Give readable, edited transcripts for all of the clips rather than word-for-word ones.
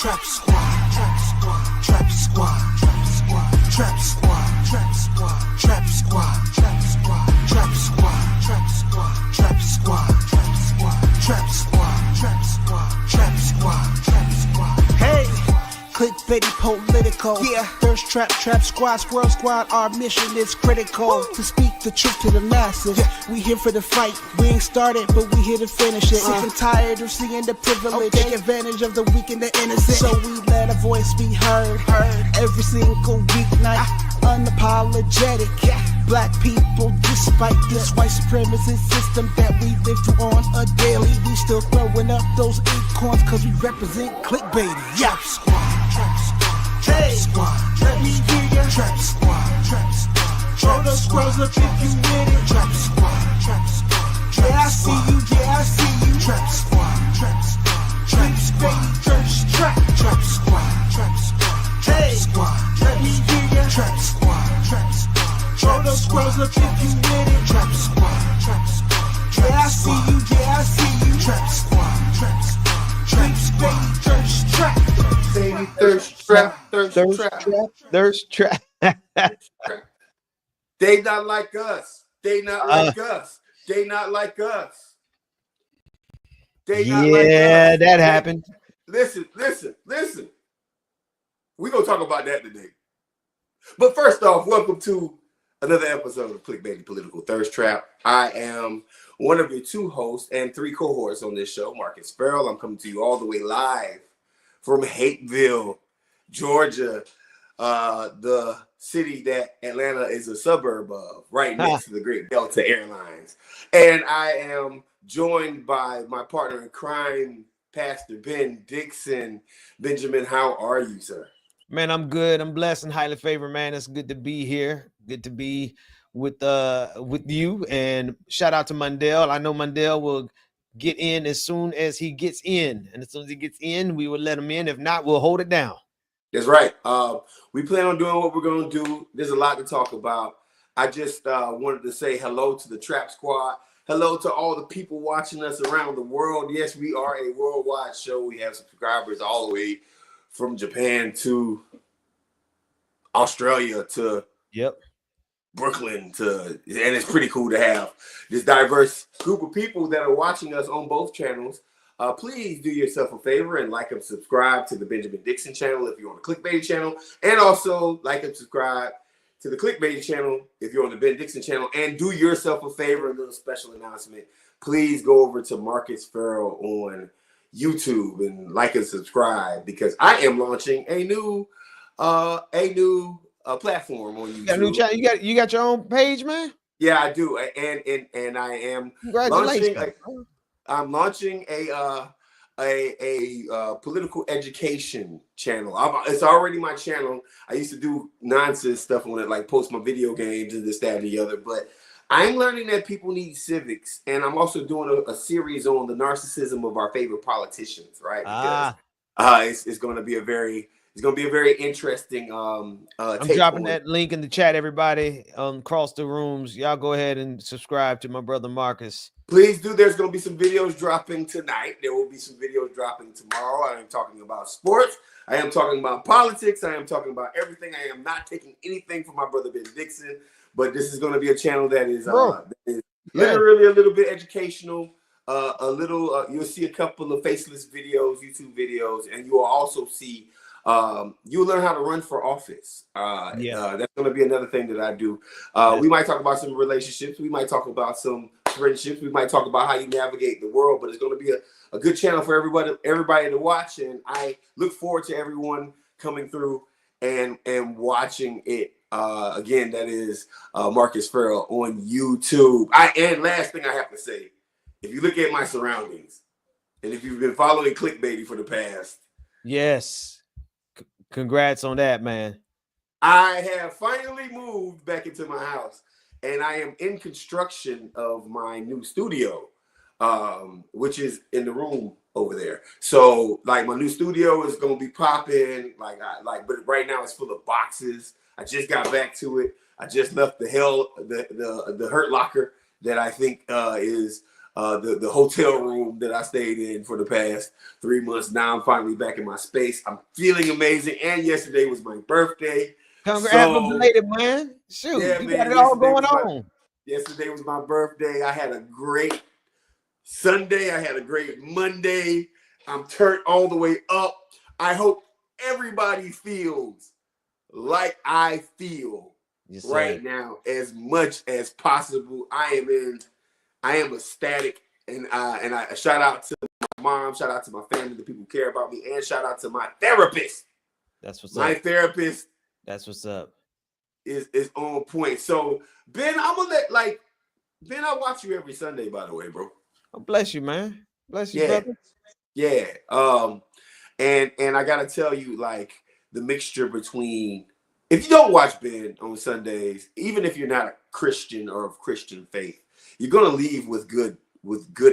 Trap squad, trap squad, trap squad, trap squad, trap squad, trap squad, trap squad, trap squad, trap squad, trap squad, trap squad, trap squad, trap squad, trap squad, trap squad, trap squad. Hey, clickbaity political. Yeah, thirst trap, trap squad, squirrel squad. Our mission is critical to speak the truth to the masses. We here for the fight. We ain't started, but we here to finish it. Sick and tired of seeing the privilege. Take advantage of the weak and the innocent. So we let our voice be heard. Every single weeknight. Unapologetic. Black people, despite this white supremacist system that we live through on a daily, we still throwing up those acorns cause we represent clickbaity. Trap squad, trap squad, trap squad. Let me hear ya. Trap squad, trap squad. Throw those squirrels up if you with it. Trap squad, trap squad. Yeah, I see you, yeah, I see you. Trap squad, trap squad. Clickbaity, thirst trap. Trap squad, trap squad. Trap squad. Let me hear ya. Trap squad, trap squad. Throw those squirrels up if you with it. Trap squad, trap squad. Yeah, I see you, yeah, I see you. Trap squad, trap squad. Clickbaity, thirst trap. Baby, thirst trap, thirst trap. They not like us. They not like us. They not like us. They not like us. Yeah, that happened. Listen. We're going to talk about that today. But first off, welcome to another episode of Clickbaity Political Thirst Trap. I am one of your two hosts and three cohorts on this show, Marcus Farrell. I'm coming to you all the way live from Hateville, Georgia, the city that Atlanta is a suburb of, right next to the Great Delta Airlines. And I am joined by my partner in crime, Pastor Ben Dixon. Benjamin, how are you, sir? Man, I'm good. I'm blessed and highly favored, man. It's good to be here. Good to be with you. And shout out to Mundell. I know Mundell will get in as soon as he gets in. And as soon as he gets in, we will let him in. If not, we'll hold it down. That's right. We plan on doing what we're going to do. There's a lot to talk about. I just wanted to say hello to the Trap Squad. Hello to all the people watching us around the world. Yes, we are a worldwide show. We have subscribers all the way from Japan to Australia to Brooklyn and it's pretty cool to have this diverse group of people that are watching us on both channels. Please do yourself a favor and like and subscribe to the Benjamin Dixon channel if you're on the Clickbaity channel, and also like and subscribe to the Clickbaity channel if you're on the Ben Dixon channel. And do yourself a favor, a little special announcement. Please go over to Marcus Farrell on YouTube and like and subscribe, because I am launching a new platform on YouTube. You got a new channel? You got your own page, man? Yeah, I do. And I am launching a political education channel. It's already my channel. I used to do nonsense stuff on it, like post my video games and this, that, and the other. But I'm learning that people need civics, and I'm also doing a series on the narcissism of our favorite politicians, right? Because it's going to be a very interesting. I'm dropping that link in the chat, everybody, across the rooms. Y'all go ahead and subscribe to my brother Marcus. Please do. There's going to be some videos dropping tonight. There will be some videos dropping tomorrow. I am talking about sports. I am talking about politics. I am talking about everything. I am not taking anything from my brother Ben Dixon, but this is going to be a channel that is literally a little bit educational. You'll see a couple of faceless videos, YouTube videos, and you will also see. You'll learn how to run for office. That's going to be another thing that I do. We might talk about some relationships. We might talk about some friendships. We might talk about how you navigate the world. But it's going to be a good channel for everybody to watch. And I look forward to everyone coming through and watching it. Again, that is Marcus Farrell on YouTube. And last thing I have to say, if you look at my surroundings, and if you've been following Clickbaity for the past, congrats on that, man. I have finally moved back into my house, and I am in construction of my new studio, which is in the room over there. So, like, my new studio is gonna be popping. But right now it's full of boxes. I just got back to it. I just left the Hurt Locker that I think is the hotel room that I stayed in for the past 3 months. Now I'm finally back in my space. I'm feeling amazing. And yesterday was my birthday. Congrats, So belated, man. Shoot, yeah, you got man. it all going on. Yesterday was my birthday. I had a great Sunday. I had a great Monday. I'm turned all the way up. I hope everybody feels like I feel Yes, right sir. now as much as possible. I am ecstatic, and I shout out to my mom, shout out to my family, the people who care about me, and shout out to my therapist. That's what's My up. therapist That's what's up. is on point. So Ben, I'm gonna Ben, I watch you every Sunday, by the way, bro. Oh, bless you, man. Bless you, Yeah, brother. yeah. And I gotta tell you, like, the mixture between, if you don't watch Ben on Sundays, even if you're not a Christian or of Christian faith, you're gonna leave with good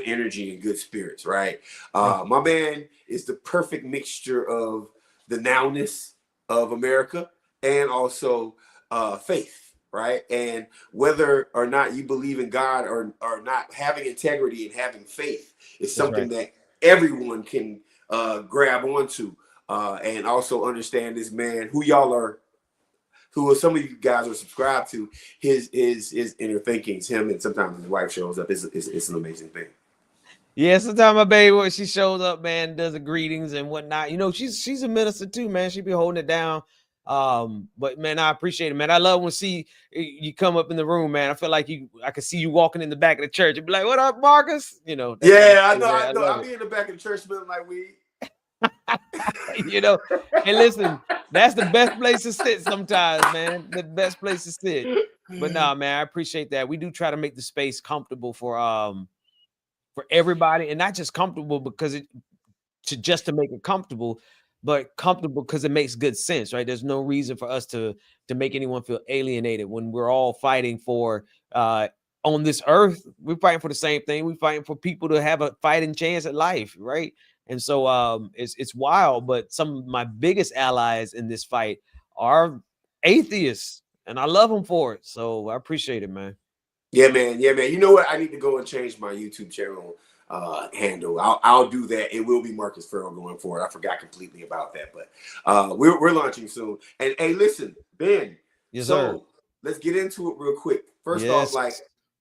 energy and good spirits, right? My man is the perfect mixture of the nowness of America and also faith, right? And whether or not you believe in God or not, having integrity and having faith is That's something right. that everyone can grab onto, and also understand this man who y'all are, who some of you guys are subscribed to, his inner thinkings, him, and sometimes his wife shows up. It's an amazing thing. Yeah, sometimes my baby, when she shows up, man, does the greetings and whatnot. You know, she's a minister too, man. She be holding it down. But man, I appreciate it, man. I love when you come up in the room, man. I feel like I can see you walking in the back of the church and be like, "What up, Marcus?" You know, that kind of Yeah, I thing, know, man. I I know. love I'll it. be in the back of the church smelling like weed. You know, and listen, that's the best place to sit sometimes, man. The best place to sit. But nah, man, I appreciate that. We do try to make the space comfortable for everybody, and not just comfortable because to make it comfortable, but comfortable because it makes good sense, right? There's no reason for us to make anyone feel alienated when we're all fighting for on this earth. We're fighting for the same thing. We're fighting for people to have a fighting chance at life, right? And so it's wild, but some of my biggest allies in this fight are atheists, and I love them for it. So I appreciate it, man. Yeah, man. Yeah, man. You know what? I need to go and change my YouTube channel handle. I'll do that. It will be Marcus Farrell going forward. I forgot completely about that, but we're launching soon. And hey, listen, Ben. Yes, sir. So let's get into it real quick. First off, Yes. like,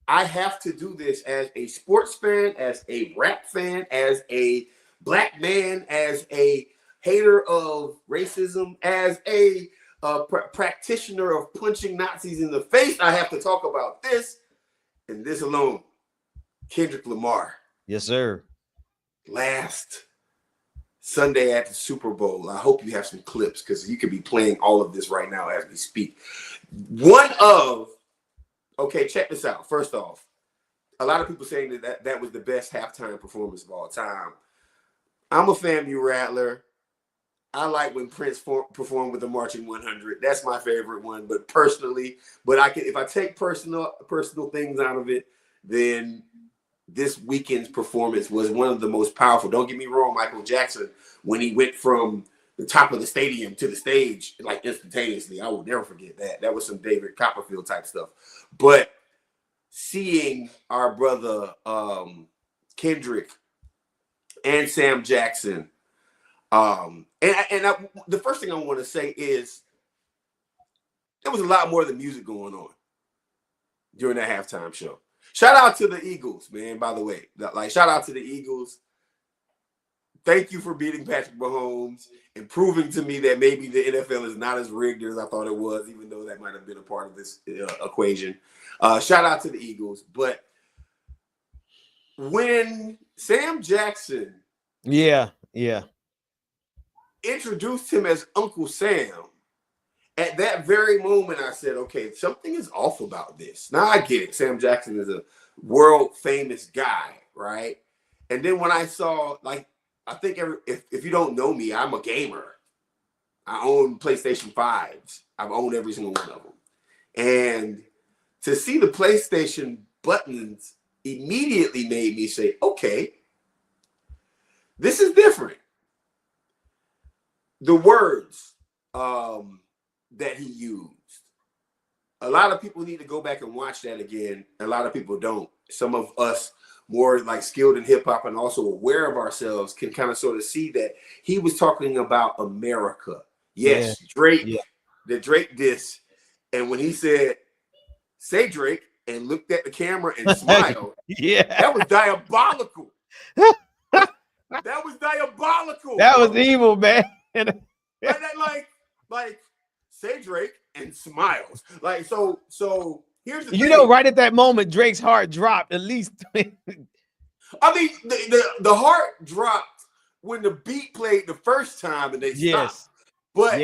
I have to do this as a sports fan, as a rap fan, as a black man, as a hater of racism, as a practitioner of punching Nazis in the face. I have to talk about this. And this alone, Kendrick Lamar, Yes, sir. last Sunday at the Super Bowl. I hope you have some clips because you could be playing all of this right now as we speak. Okay, check this out. First off, a lot of people saying that was the best halftime performance of all time. I'm a FAMU Rattler. I like when Prince performed with the Marching 100. That's my favorite one. But personally, if I take personal things out of it, then this weekend's performance was one of the most powerful. Don't get me wrong, Michael Jackson, when he went from the top of the stadium to the stage, like, instantaneously, I will never forget that. That was some David Copperfield type stuff. But seeing our brother Kendrick and Sam Jackson, the first thing I want to say is there was a lot more than music going on during that halftime show. Shout out to the Eagles, man, by the way. Like, shout out to the Eagles. Thank you for beating Patrick Mahomes and proving to me that maybe the NFL is not as rigged as I thought it was, even though that might have been a part of this equation. Shout out to the Eagles. But when Sam Jackson Yeah. introduced him as Uncle Sam, at that very moment, I said, okay, something is off about this. Now I get it. Sam Jackson is a world famous guy, right? And then when I saw, like, I think if you don't know me, I'm a gamer. I own PlayStation 5s. I've owned every single one of them. And to see the PlayStation buttons immediately made me say, okay, this is different. The words that he used. A lot of people need to go back and watch that again. A lot of people don't. Some of us more like skilled in hip hop and also aware of ourselves can kind of sort of see that he was talking about America. Yes, Drake, the Drake diss. And when he said, say Drake, and looked at the camera and smiled, that was diabolical. That was diabolical. That was evil, man. like, say Drake and smiles. Like, so here's the thing. You know, right at that moment, Drake's heart dropped at least. I mean, the heart dropped when the beat played the first time and they stopped. But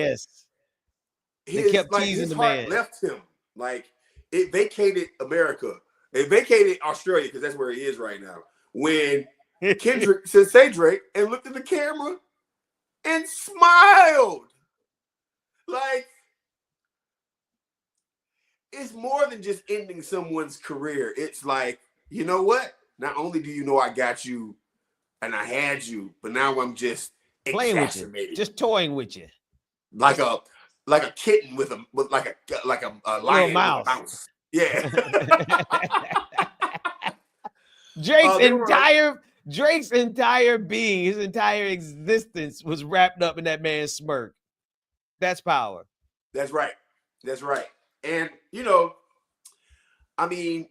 they kept teasing his the heart man. left him. Like, it vacated America. It vacated Australia because that's where he is right now. When Kendrick said, say Drake, and looked at the camera and smiled. Like, it's more than just ending someone's career. It's like, you know what? Not only do you know I got you and I had you, but now I'm just playing with you, just toying with you, like a kitten with a lion mouse. With a mouse. Yeah. Drake's entire being, his entire existence was wrapped up in that man's smirk. That's power. That's right. That's right. And you know, I mean,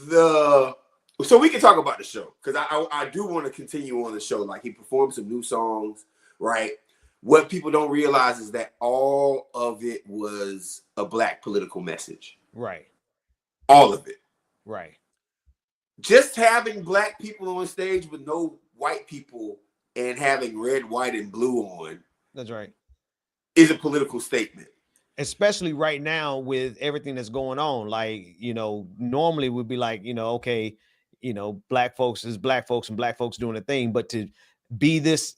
so we can talk about the show because I do want to continue on the show. Like, he performed some new songs, right? What people don't realize is that all of it was a Black political message. Right. All of it. Right. Just having Black people on stage with no white people and having red, white, and blue on. That's right. Is a political statement. Especially right now with everything that's going on. Like, you know, normally we'd be like, you know, okay, you know, Black folks is Black folks and Black folks doing a thing, but to be this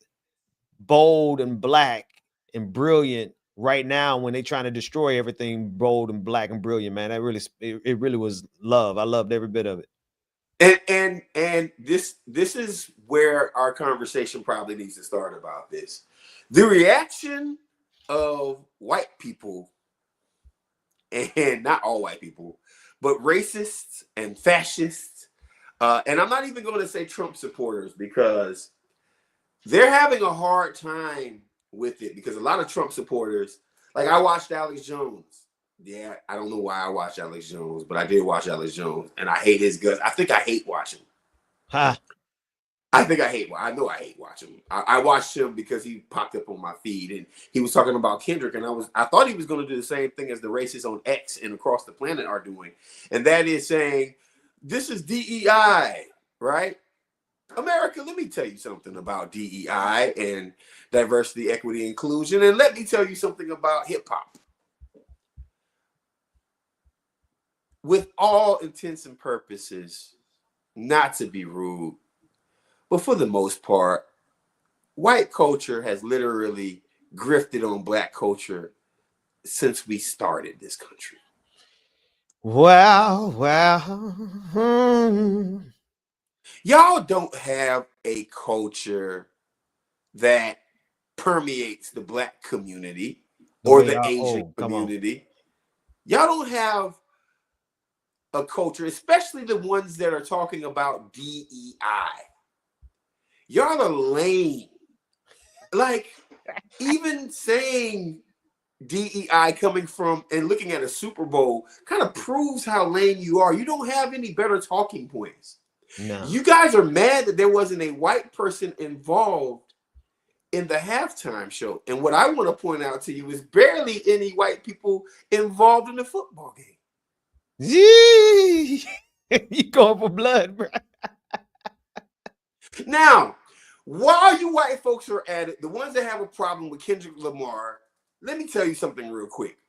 bold and Black and brilliant right now when they trying to destroy everything bold and Black and brilliant, man, that really, it really was love. I loved every bit of it. And this is where our conversation probably needs to start about this. The reaction of white people, and not all white people, but racists and fascists, and I'm not even going to say Trump supporters because they're having a hard time with it because a lot of Trump supporters, like I watched Alex Jones. Yeah, I don't know why I watched Alex Jones, but I did watch Alex Jones, and I hate his guts. I think I hate watching. Huh. I know I hate watching. I watched him because he popped up on my feed and he was talking about Kendrick, and I thought he was going to do the same thing as the racists on X and across the planet are doing, and that is saying this is DEI, right? America, let me tell you something about DEI and diversity, equity, inclusion, and let me tell you something about hip hop. With all intents and purposes, not to be rude, but for the most part, white culture has literally grifted on Black culture since we started this country. Well. Y'all don't have a culture that permeates the Black community or the Asian community. Y'all don't have a culture, especially the ones that are talking about DEI. Y'all are lame. Like, even saying DEI coming from and looking at a Super Bowl kind of proves how lame you are. You don't have any better talking points. No. You guys are mad that there wasn't a white person involved in the halftime show. And what I want to point out to you is barely any white people involved in the football game. You going for blood, bro. Now, while you white folks are at it, the ones that have a problem with Kendrick Lamar, let me tell you something real quick.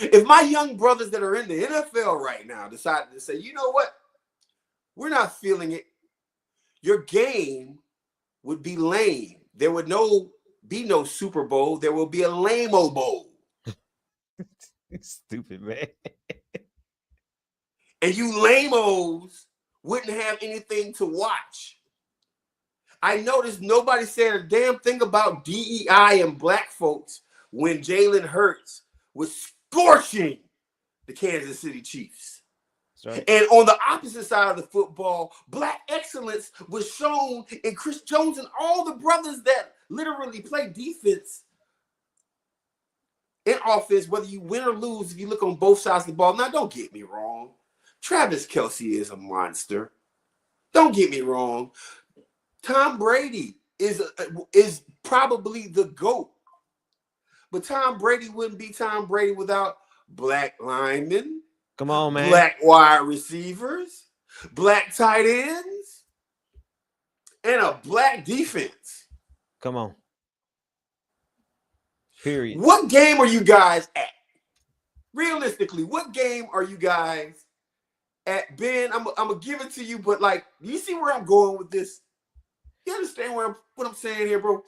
If my young brothers that are in the NFL right now decided to say, you know what, we're not feeling it, your game would be lame. There would be no Super Bowl. There will be a lame-o bowl. Stupid, man. And you lame-os wouldn't have anything to watch. I noticed nobody said a damn thing about DEI and Black folks when Jalen Hurts was scorching the Kansas City Chiefs. Right. And on the opposite side of the football, black excellence was shown in Chris Jones and all the brothers that literally play defense and offense, whether you win or lose, if you look on both sides of the ball. Now, don't get me wrong. Travis Kelce is a monster. Don't get me wrong. Tom Brady is probably the GOAT. But Tom Brady wouldn't be Tom Brady without black linemen. Come on, man. Black wide receivers, black tight ends, and a black defense. Come on. Period. What game are you guys at? Realistically, what game are you guys at? Ben, I'm gonna give it to you, but like, you see where I'm going with this? You understand what I'm saying here, bro?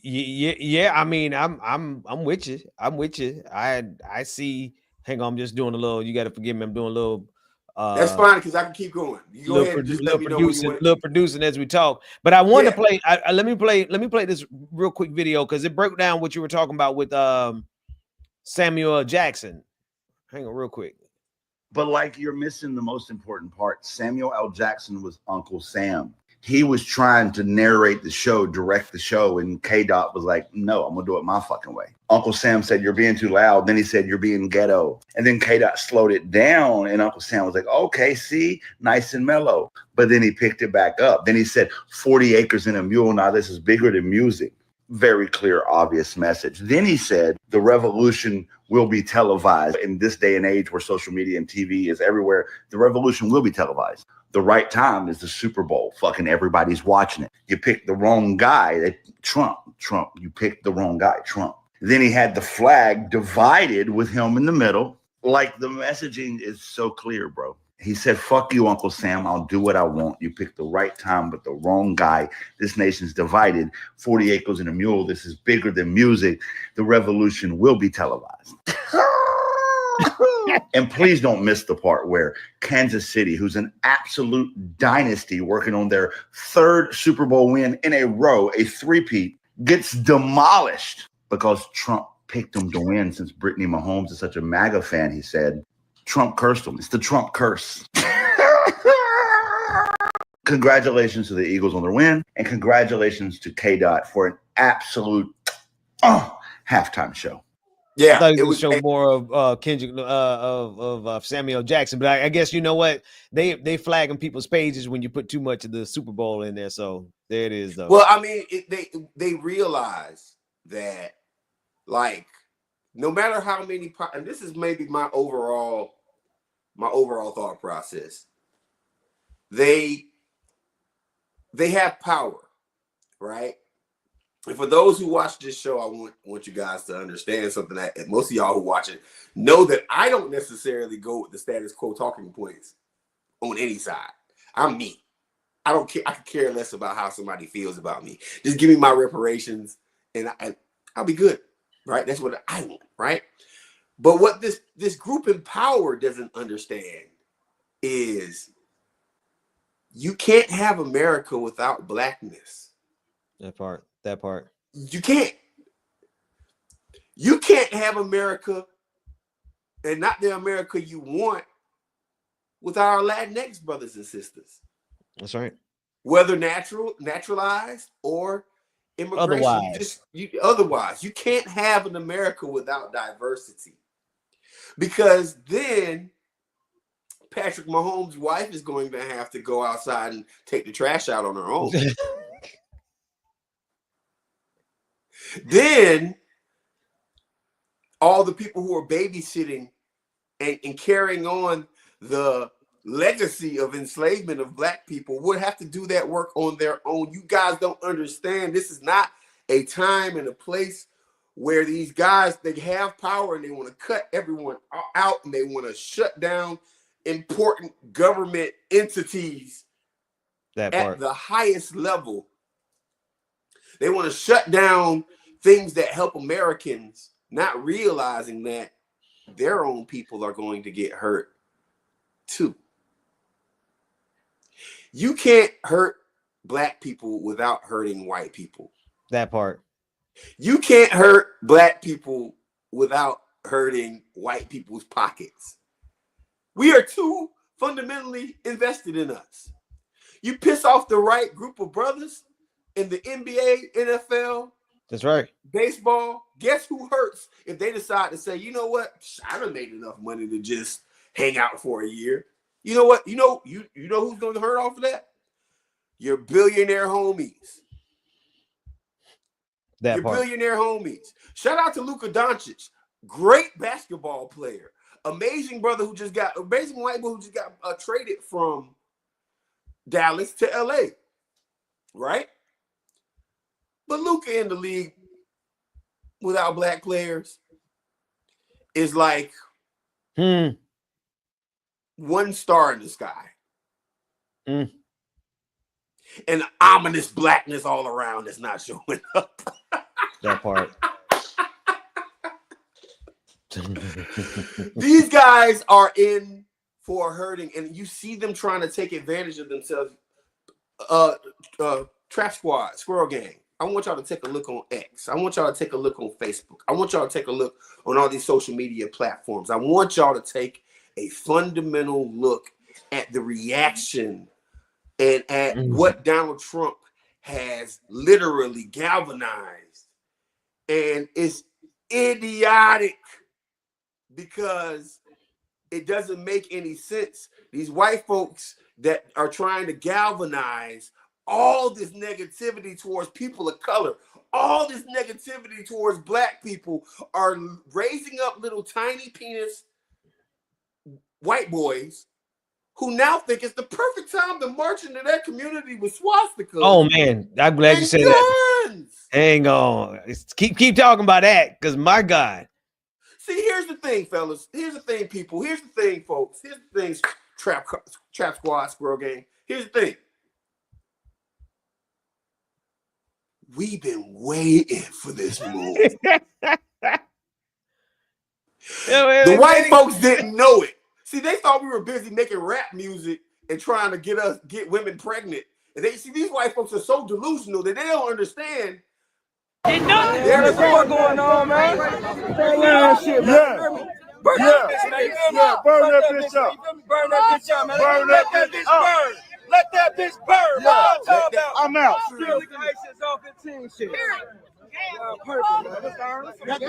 Yeah. I mean, I'm with you. I'm with you. I see. Hang on, I'm just doing a little. You got to forgive me. I'm doing a little. That's fine because I can keep going. You go ahead and just let me know when you want. Little producing as we talk. But I want to play. Let me play this real quick video because it broke down what you were talking about with Samuel L. Jackson. Hang on, real quick. But like, you're missing the most important part. Samuel L. Jackson was Uncle Sam. He was trying to narrate the show, direct the show, and K-Dot was like, no, I'm going to do it my fucking way. Uncle Sam said, you're being too loud. Then he said, you're being ghetto. And then K-Dot slowed it down, and Uncle Sam was like, okay, see, nice and mellow. But then he picked it back up. Then he said, 40 acres and a mule. Now this is bigger than music. Very clear, obvious message. Then he said, the revolution will be televised. In this day and age where social media and TV is everywhere, the revolution will be televised. The right time is the Super Bowl. Fucking everybody's watching it. You picked the wrong guy. Trump. You picked the wrong guy, Trump. Then he had the flag divided with him in the middle. Like, the messaging is so clear, bro. He said, fuck you, Uncle Sam. I'll do what I want. You picked the right time, but the wrong guy. This nation's divided. 40 acres and a mule. This is bigger than music. The revolution will be televised. And please don't miss the part where Kansas City, who's an absolute dynasty working on their third Super Bowl win in a row, a three-peat, gets demolished because Trump picked them to win. Since Brittany Mahomes is such a MAGA fan, he said, Trump cursed him. It's the Trump curse. Congratulations to the Eagles on their win, and congratulations to K-Dot for an absolute halftime show. Yeah, I thought it would show more of Kendrick of Samuel Jackson, but I guess you know what, they flagging people's pages when you put too much of the Super Bowl in there. So there it is, though. Well, I mean, they realize that, like, no matter how many, and this is maybe my overall thought process. They have power, right? And for those who watch this show, I want you guys to understand something that most of y'all who watch it know, that I don't necessarily go with the status quo talking points on any side. I'm me. I don't care. I could care less about how somebody feels about me. Just give me my reparations and I'll be good, right? That's what I want, right? But what this group in power doesn't understand is you can't have America without blackness. That part. You can't. You can't have America, and not the America you want, without our Latinx brothers and sisters. That's right. Whether naturalized or immigration. Otherwise, you can't have an America without diversity. Because then Patrick Mahomes' wife is going to have to go outside and take the trash out on her own. Then all the people who are babysitting and carrying on the legacy of enslavement of black people would have to do that work on their own. You guys don't understand. This is not a time and a place where these guys, they have power and they want to cut everyone out and they want to shut down important government entities at the highest level. They want to shut down things that help Americans, not realizing that their own people are going to get hurt too. You can't hurt black people without hurting white people. That part. You can't hurt black people without hurting white people's pockets. We are too fundamentally invested in us. You piss off the right group of brothers in the NBA, NFL, That's right. baseball, guess who hurts if they decide to say, you know what, I done made enough money to just hang out for a year. You know what? You know who's going to hurt off of that? Your billionaire homies. Your billionaire homies. Shout out to Luka Doncic, great basketball player, amazing white boy who just got traded from Dallas to LA, right? But Luka in the league without black players is like one star in the sky. And ominous blackness all around is not showing up. That part. These guys are in for hurting, and you see them trying to take advantage of themselves. Trap Squad, Squirrel Gang. I want y'all to take a look on X. I want y'all to take a look on Facebook. I want y'all to take a look on all these social media platforms. I want y'all to take a fundamental look at the reaction and at what Donald Trump has literally galvanized. And it's idiotic because it doesn't make any sense. These white folks that are trying to galvanize all this negativity towards people of color, all this negativity towards black people, are raising up little tiny penis white boys who now think it's the perfect time to march into their community with swastikas. Oh man, I'm glad you said that. Hang on, keep talking about that, because my God. See, here's the thing, fellas. Here's the thing, people. Here's the thing, folks. Here's the thing, Trap Squad, Squirrel Gang. Here's the thing. We've been waiting for this move. The white folks didn't know it. See, they thought we were busy making rap music and trying to get women pregnant. And they see these white folks are so delusional that they don't understand. There's war going on, man. Shit, man. Burn that bitch up. Burn that bitch up, man. Let that bitch burn. Let that bitch burn. I'm out. Off the team shit. Perfect, man. Get the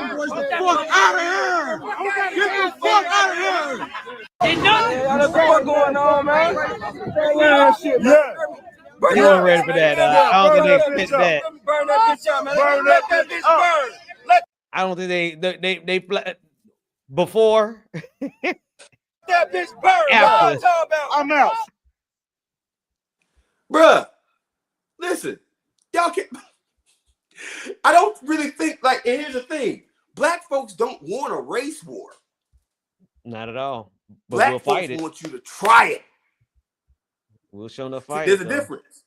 fuck out of here! Get the fuck out of here! There's war going on, man. Shit, man. You weren't ready for that. I don't think they fit that. Burn that bitch up, man. Let that bitch burn. I don't think they before. That bitch burn. After. I'm out. Bruh, listen, y'all can't. I don't really think, like, and here's the thing. Black folks don't want a race war. Not at all. But Black we'll folks fight it. want you to try it. We'll show enough fight. There's a difference.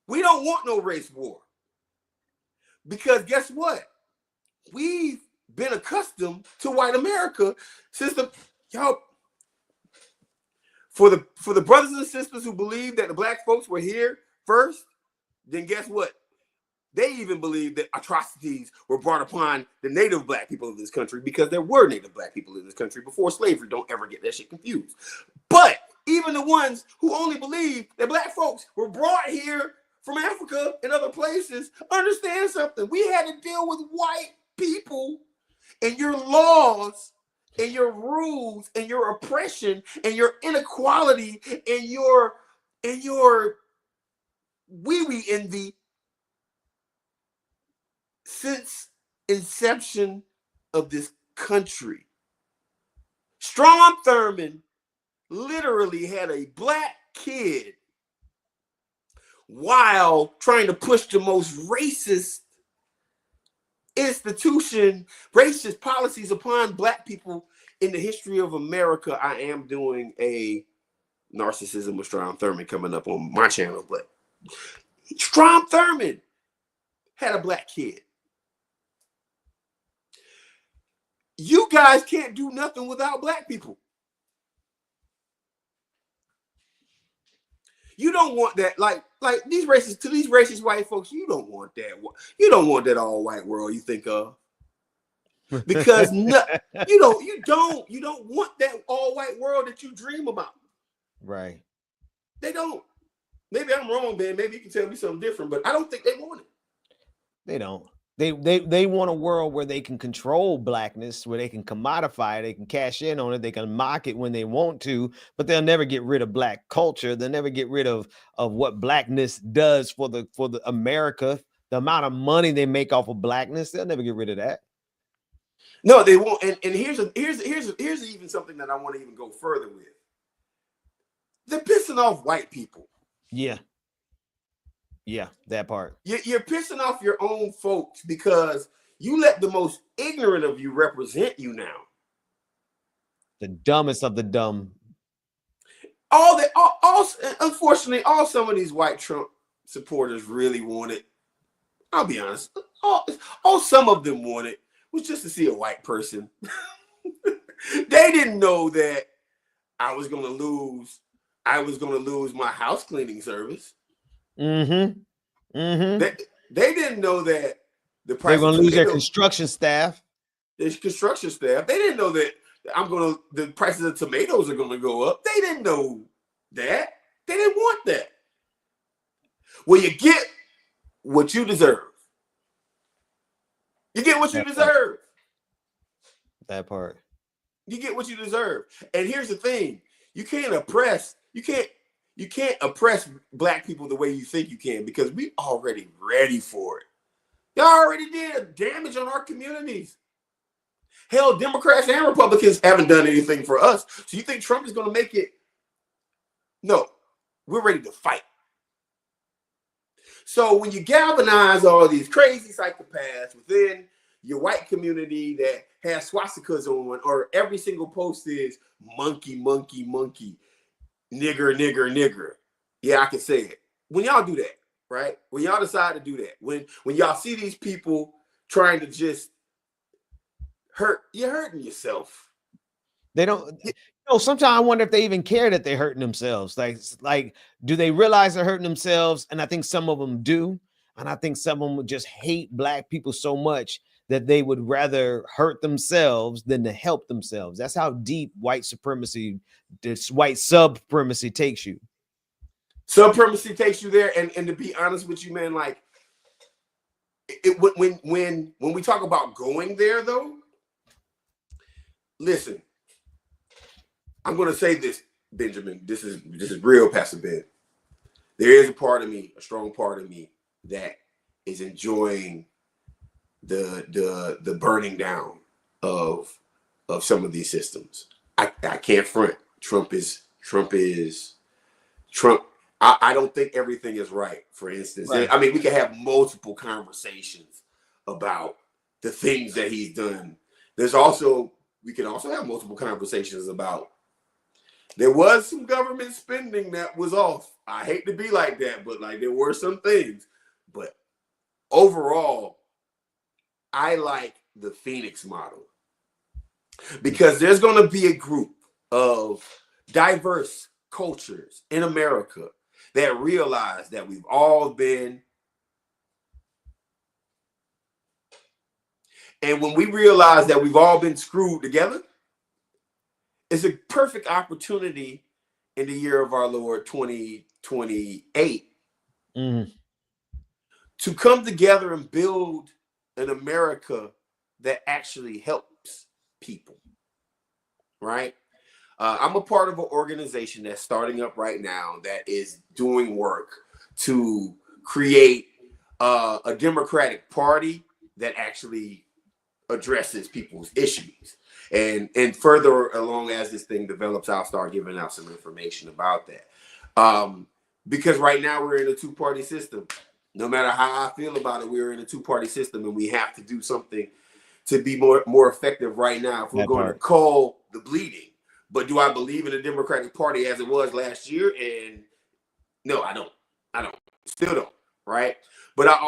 We don't want no race war. Because guess what? We've been accustomed to white America since for the brothers and sisters who believe that the black folks were here first, then guess what? They even believe that atrocities were brought upon the native black people of this country because there were native black people in this country before slavery. Don't ever get that shit confused. But even the ones who only believe that black folks were brought here from Africa and other places understand something. We had to deal with white people and your laws and your rules and your oppression and your inequality and your wee envy since inception of this country. Strom Thurmond literally had a black kid while trying to push the most racist institution, racist policies upon black people in the history of America. I am doing a narcissism with Strom Thurmond coming up on my channel, but Strom Thurmond had a black kid. You guys can't do nothing without black people. You don't want that, like these racist white folks. You don't want that. You don't want that all white world you think of. because you don't want that all white world that you dream about. Right. They don't. Maybe I'm wrong, man. Maybe you can tell me something different, but I don't think they want it. They don't. They want a world where they can control blackness, where they can commodify it, they can cash in on it, they can mock it when they want to, but they'll never get rid of black culture. They'll never get rid of what blackness does for the America, the amount of money they make off of blackness. They'll never get rid of that. No, they won't. And here's even something that I want to even go further with. They're pissing off white people. Yeah. Yeah, that part. You're pissing off your own folks because you let the most ignorant of you represent you now. The dumbest of the dumb. Unfortunately, all some of these white Trump supporters really wanted, I'll be honest, all some of them wanted was just to see a white person. They didn't know that I was going to lose my house cleaning service. Mm-hmm. Mm-hmm. They didn't know that the price they're going to lose their construction staff. There's construction staff. They didn't know that the prices of tomatoes are going to go up. They didn't know that. They didn't want that. Well, you get what you deserve. You get what you deserve. That part. You get what you deserve. And here's the thing. You can't oppress black people the way you think you can, because we already ready for it. Y'all already did damage on our communities. Hell, Democrats and Republicans haven't done anything for us. So you think Trump is going to make it? No, we're ready to fight. So when you galvanize all these crazy psychopaths within your white community that has swastikas on, or every single post is monkey, monkey, monkey, nigger, nigger, nigger. Yeah, I can say it. When y'all do that, right? When y'all decide to do that, when y'all see these people trying to just you're hurting yourself. They don't, sometimes I wonder if they even care that they're hurting themselves. Like, do they realize they're hurting themselves? And I think some of them do. And I think some of them would just hate black people so much that they would rather hurt themselves than to help themselves. That's how deep white supremacy, this white supremacy takes you. Supremacy takes you there. And to be honest with you, man, like when we talk about going there though, listen, I'm going to say this, Benjamin, this is real, Pastor Ben. There is a part of me, a strong part of me, that is enjoying the burning down of some of these systems. I can't front. Trump. I don't think everything is right. For instance, right. I mean, we can have multiple conversations about the things that he's done. We can also have multiple conversations about there was some government spending that was off. I hate to be like that, but like there were some things. But overall, I like the Phoenix model because there's going to be a group of diverse cultures in America that realize that we've all been. And when we realize that we've all been screwed together, it's a perfect opportunity in the year of our Lord 2028 to come together and build an America that actually helps people, right? I'm a part of an organization that's starting up right now that is doing work to create a Democratic Party that actually addresses people's issues. And further along as this thing develops, I'll start giving out some information about that. Because right now we're in a two-party system. No matter how I feel about it, we're in a two-party system, and we have to do something to be more effective right now if we're going to call the bleeding. But do I believe in the Democratic Party as it was last year? And no, I don't. Still don't, right? But I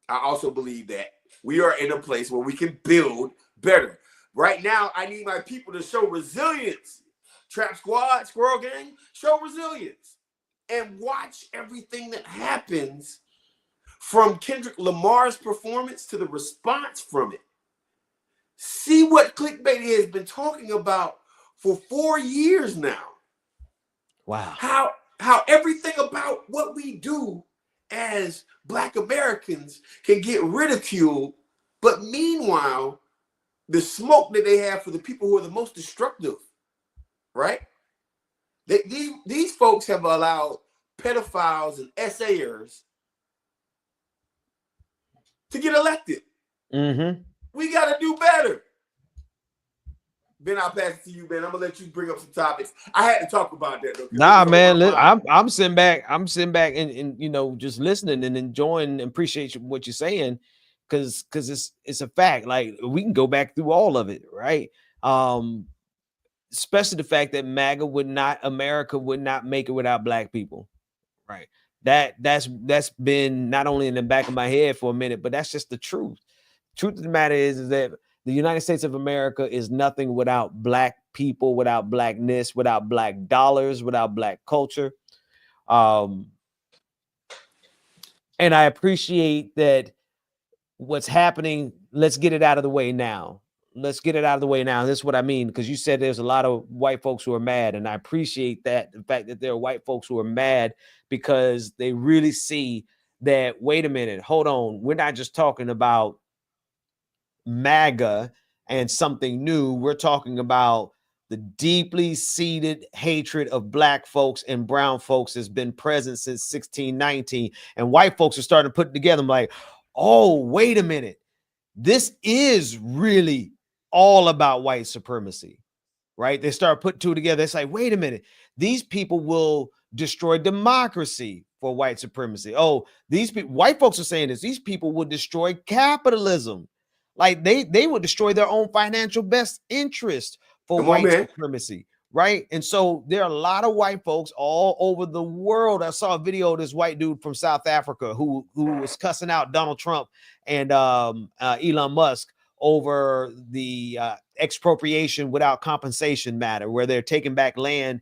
also believe that we are in a place where we can build better. Right now, I need my people to show resilience. Trap Squad, Squirrel Gang, show resilience. And watch everything that happens from Kendrick Lamar's performance to the response from it. See what Clickbaity has been talking about for 4 years now. Wow. How everything about what we do as Black Americans can get ridiculed, but meanwhile, the smoke that they have for the people who are the most destructive, right? These folks have allowed pedophiles and essayers to get elected. Mm-hmm. We got to do better. Ben, I'll pass it to you, Ben. I'm gonna let you bring up some topics. I had to talk about that though. Nah, man, I'm sitting back. I'm sitting back and you know just listening and enjoying and appreciate what you're saying, because it's a fact. Like we can go back through all of it, right? Especially the fact that America would not make it without Black people, right? That's been not only in the back of my head for a minute, but that's just the truth. Truth of the matter is that the United States of America is nothing without Black people, without Blackness, without Black dollars, without Black culture. And I appreciate that what's happening. Let's get it out of the way now. Let's get it out of the way now. This is what I mean, because you said there's a lot of white folks who are mad, and I appreciate that. The fact that there are white folks who are mad because they really see that, wait a minute, hold on. We're not just talking about MAGA and something new. We're talking about the deeply seated hatred of Black folks and brown folks has been present since 1619. And white folks are starting to put it together. I'm like, oh, wait a minute. This is really all about white supremacy, right? They start putting two together. It's like, wait a minute. These people will destroy democracy for white supremacy. Oh, these people, white folks are saying this. These people will destroy capitalism. Like they will destroy their own financial best interest for white supremacy, right? And so there are a lot of white folks all over the world. I saw a video of this white dude from South Africa who was cussing out Donald Trump and Elon Musk over the expropriation without compensation matter, where they're taking land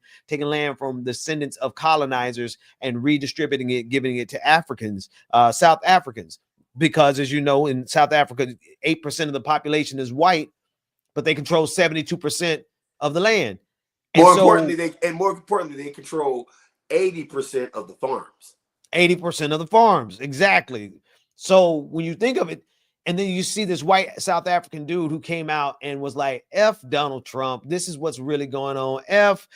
from descendants of colonizers and redistributing it, giving it to Africans, South Africans. Because as you know, in South Africa, 8% of the population is white, but they control 72% of the land. More importantly, they control 80% of the farms. 80% of the farms, exactly. So when you think of it, and then you see this white South African dude who came out and was like, F Donald Trump, this is what's really going on. F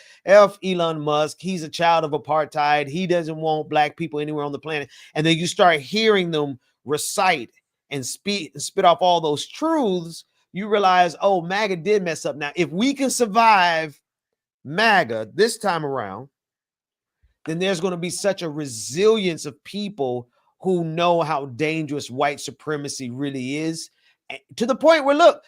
Elon Musk, he's a child of apartheid. He doesn't want Black people anywhere on the planet. And then you start hearing them recite and spit off all those truths. You realize, oh, MAGA did mess up. Now, if we can survive MAGA this time around, then there's going to be such a resilience of people who know how dangerous white supremacy really is, to the point where look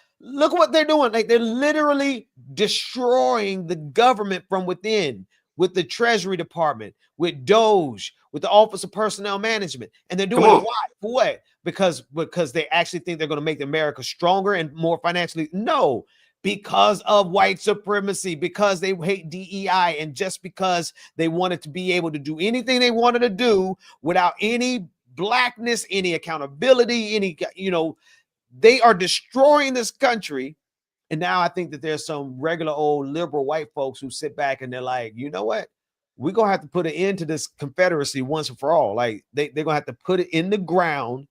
what they're doing. Like they're literally destroying the government from within with the Treasury Department, with Doge, with the Office of Personnel Management. And they're doing it for what? Because they actually think they're going to make America stronger and more financially. No, because of white supremacy, because they hate DEI, and just because they wanted to be able to do anything they wanted to do without any Blackness, any accountability, they are destroying this country. And now I think that there's some regular old liberal white folks who sit back and they're like, you know what? We're going to have to put an end to this Confederacy once and for all. Like they're going to have to put it in the ground,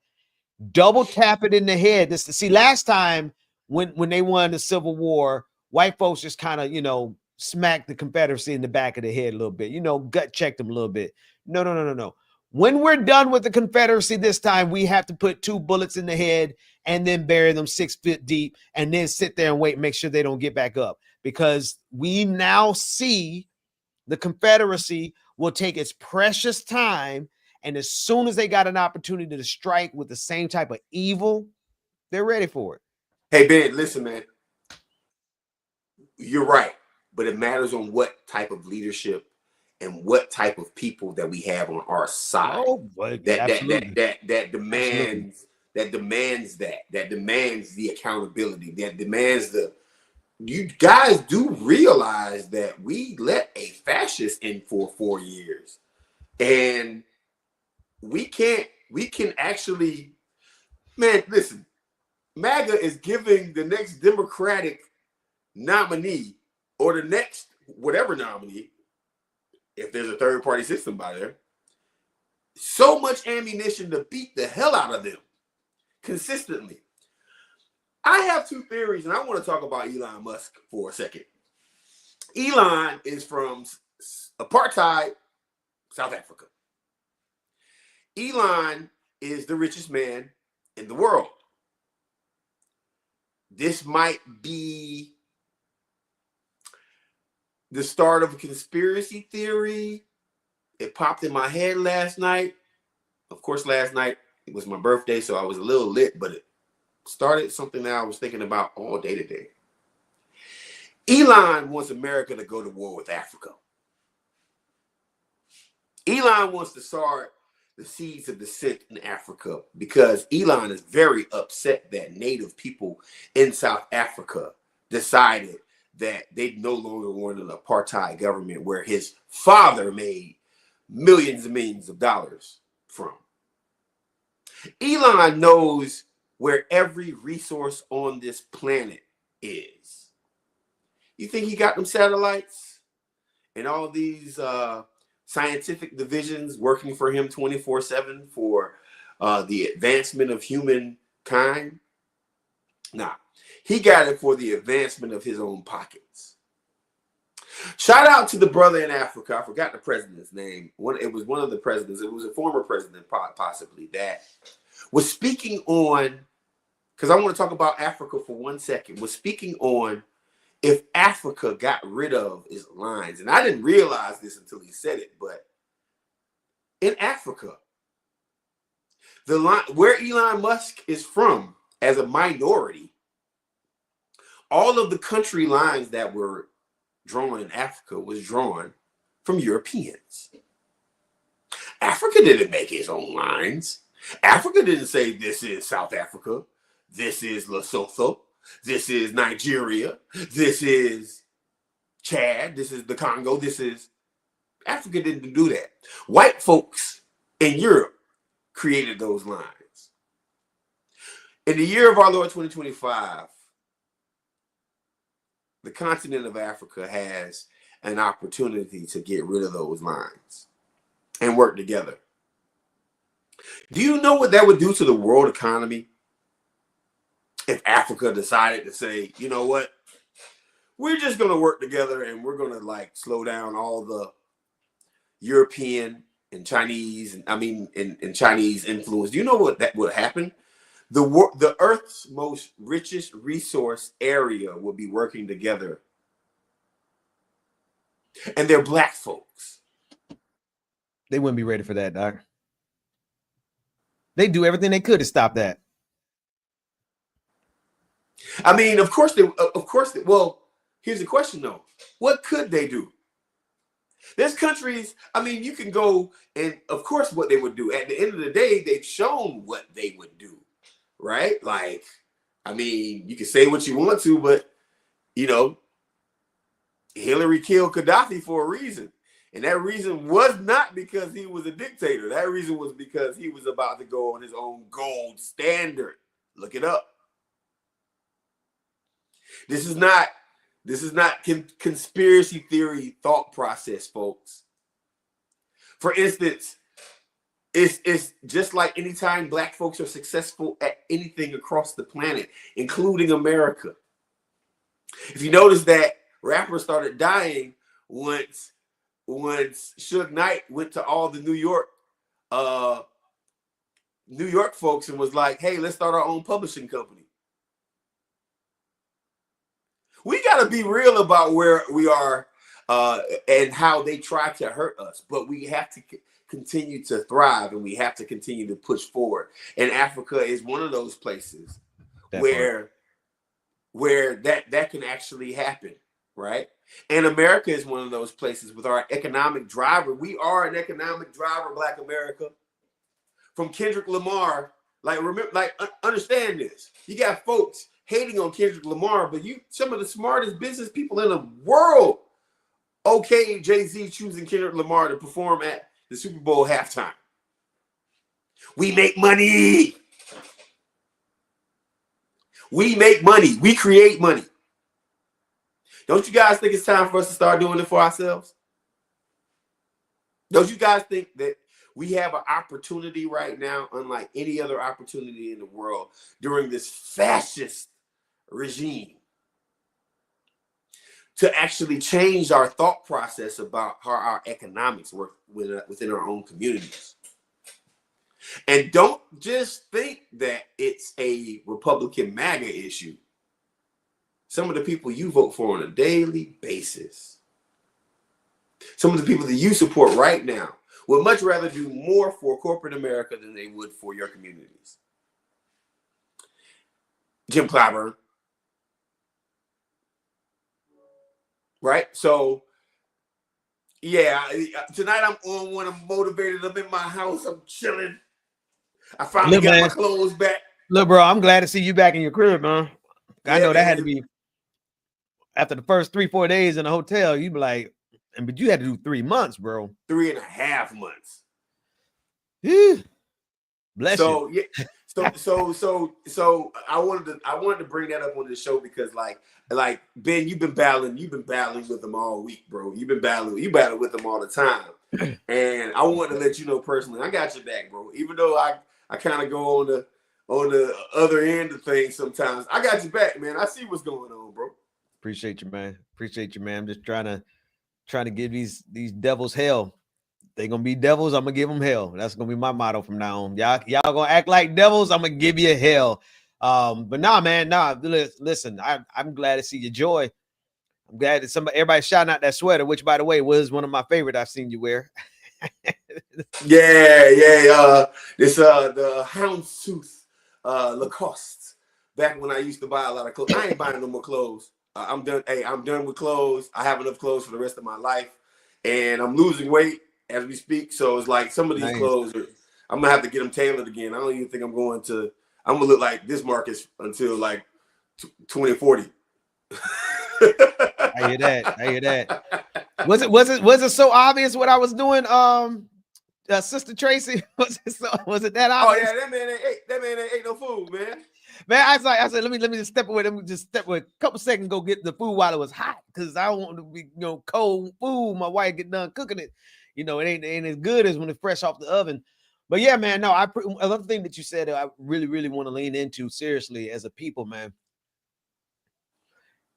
double tap it in the head. Last time when they won the Civil War, white folks just kind of, smacked the Confederacy in the back of the head a little bit, gut checked them a little bit. No. When we're done with the Confederacy this time, we have to put 2 bullets in the head and then bury them 6 feet deep and then sit there and wait and make sure they don't get back up. Because we now see the Confederacy will take its precious time, and as soon as they got an opportunity to strike with the same type of evil, they're ready for it. Hey, Ben, listen, man. You're right, but it matters on what type of leadership and what type of people that we have on our side. That demands the accountability, that demands you guys do realize that we let a fascist in for 4 years, and we can actually, man, listen, MAGA is giving the next Democratic nominee or the next whatever nominee, if there's a third party system by there, so much ammunition to beat the hell out of them consistently. I have two theories, and I want to talk about Elon Musk for a second. Elon is from apartheid South Africa. Elon is the richest man in the world. This might be the start of a conspiracy theory. It popped in my head last night. Of course, last night it was my birthday, so I was a little lit, but it started something that I was thinking about all day today. Elon wants America to go to war with Africa. Elon wants to start the seeds of dissent in Africa because Elon is very upset that native people in South Africa decided that they no longer wanted an apartheid government where his father made millions and millions of dollars from. Elon knows where every resource on this planet is. You think he got them satellites and all these scientific divisions working for him 24/7 for the advancement of humankind? Nah, he got it for the advancement of his own pockets. Shout out to the brother in Africa. I forgot the president's name. It was one of the presidents. It was a former president, possibly, that was speaking on, because I want to talk about Africa for 1 second, was speaking on if Africa got rid of its lines. And I didn't realize this until he said it, but in Africa, the line where Elon Musk is from as a minority, all of the country lines that were drawn in Africa was drawn from Europeans. Africa didn't make its own lines. Africa didn't say this is South Africa, this is Lesotho, this is Nigeria, this is Chad, this is the Congo, this is... Africa didn't do that. White folks in Europe created those lines. In the year of our Lord 2025, the continent of Africa has an opportunity to get rid of those lines and work together. Do you know what that would do to the world economy if Africa decided to say, you know what, we're just going to work together and we're going to like slow down all the European and Chinese, and Chinese influence? Do you know what that would happen? The Earth's most richest resource area will be working together. And they're black folks. They wouldn't be ready for that, Doc. They do everything they could to stop that. I mean, of course, well, here's the question though. What could they do? There's countries, I mean, you can go and of course what they would do. At the end of the day, they've shown what they would do, right? Like, I mean, you can say what you want to, but you know, Hillary killed Gaddafi for a reason. And that reason was not because he was a dictator. That reason was because he was about to go on his own gold standard. Look it up. This is not conspiracy theory thought process, folks. For instance, it's just like anytime black folks are successful at anything across the planet, including America. If you notice that rappers started dying once Suge Knight went to all the New York folks and was like, hey, let's start our own publishing company. We got to be real about where we are and how they try to hurt us, but we have to continue to thrive and we have to continue to push forward. And Africa is one of those places where that can actually happen, right? And America is one of those places with our economic driver. We are an economic driver, Black America. From Kendrick Lamar, understand this. You got folks hating on Kendrick Lamar, but some of the smartest business people in the world, okay, Jay-Z choosing Kendrick Lamar to perform at the Super Bowl halftime. We make money. We make money. We create money. Don't you guys think it's time for us to start doing it for ourselves? Don't you guys think that we have an opportunity right now, unlike any other opportunity in the world, during this fascist regime, to actually change our thought process about how our economics work within our own communities? And don't just think that it's a Republican MAGA issue. Some of the people you vote for on a daily basis, some of the people that you support right now, would much rather do more for corporate America than they would for your communities. Jim Clyburn. Right? So, yeah, tonight I'm on one. I'm motivated. I'm in my house. I'm chilling. I finally got my clothes back. Look, bro, I'm glad to see you back in your crib, man. I know that had to be after the first 3-4 days in the hotel. You'd be like, but you had to do 3 months, bro. 3.5 months. Bless you. Yeah. So I wanted to bring that up on the show because like Ben, you've been battling with them all week, bro. You battle with them all the time. And I wanted to let you know personally, I got your back, bro. Even though I kind of go on the other end of things sometimes, I got your back, man. I see what's going on, bro. Appreciate you, man. I'm just trying to give these devils hell. They're gonna be devils, I'm gonna give them hell. That's gonna be my motto from now on. Y'all gonna act like devils, I'm gonna give you hell. But nah, man, listen, I'm glad to see your joy. I'm glad that everybody shouting out that sweater, which by the way was one of my favorite I've seen you wear. Yeah. This the Houndstooth Lacoste. Back when I used to buy a lot of clothes. I ain't buying no more clothes. I'm done. Hey, I'm done with clothes. I have enough clothes for the rest of my life, and I'm losing weight as we speak. So it's like some of these clothes I'm gonna have to get them tailored again. I don't even think I'm gonna look like this Marcus until like 2040. I hear that. Was it so obvious what I was doing? Sister Tracy, was it that obvious? Oh yeah, that man ain't no fool, man. Man, I said, let me just step away. Let me just step away a couple seconds, go get the food while it was hot, because I don't want to be, cold food. My wife get done cooking it. It ain't as good as when it's fresh off the oven. But yeah, man, no, another thing that you said that I really, really want to lean into seriously as a people, man,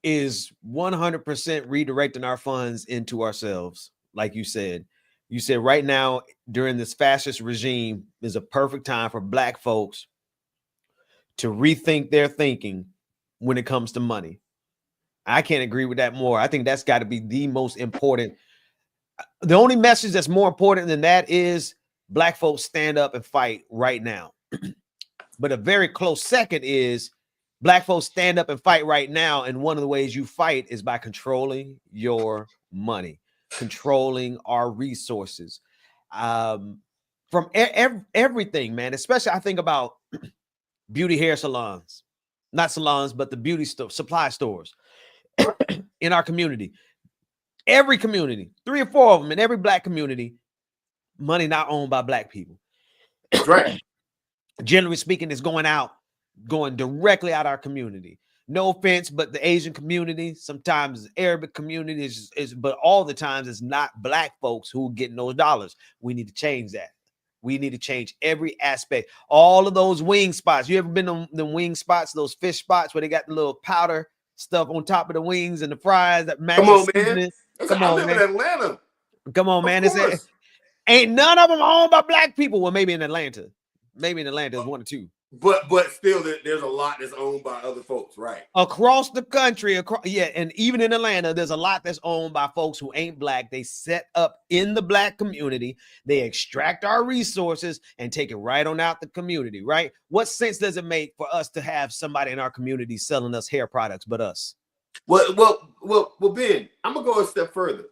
is 100% redirecting our funds into ourselves. Like you said right now during this fascist regime is a perfect time for Black folks to rethink their thinking when it comes to money. I can't agree with that more. I think that's got to be the most important. The only message that's more important than that is Black folks stand up and fight right now. But a very close second is Black folks stand up and fight right now. And one of the ways you fight is by controlling your money, controlling our resources, from everything, man. Especially I think about beauty hair salons, not salons, but the beauty supply stores in our community. Every community, 3 or 4 of them in every Black community, money not owned by Black people. That's right. Generally speaking, it's going directly out our community. No offense, but the Asian community, sometimes Arabic community but all the times it's not Black folks who are getting those dollars. We need to change that. We need to change every aspect. All of those wing spots. You ever been on the wing spots, those fish spots where they got the little powder stuff on top of the wings and the fries that match? Come on, man. I live in Atlanta. Come on, man. Ain't none of them owned by Black people. Well, maybe in Atlanta. Maybe in Atlanta there's 1 or 2. But still, there's a lot that's owned by other folks, right? Across the country, and even in Atlanta, there's a lot that's owned by folks who ain't Black. They set up in the Black community. They extract our resources and take it right on out the community, right? What sense does it make for us to have somebody in our community selling us hair products but us? Well, Ben, I'm gonna go a step further.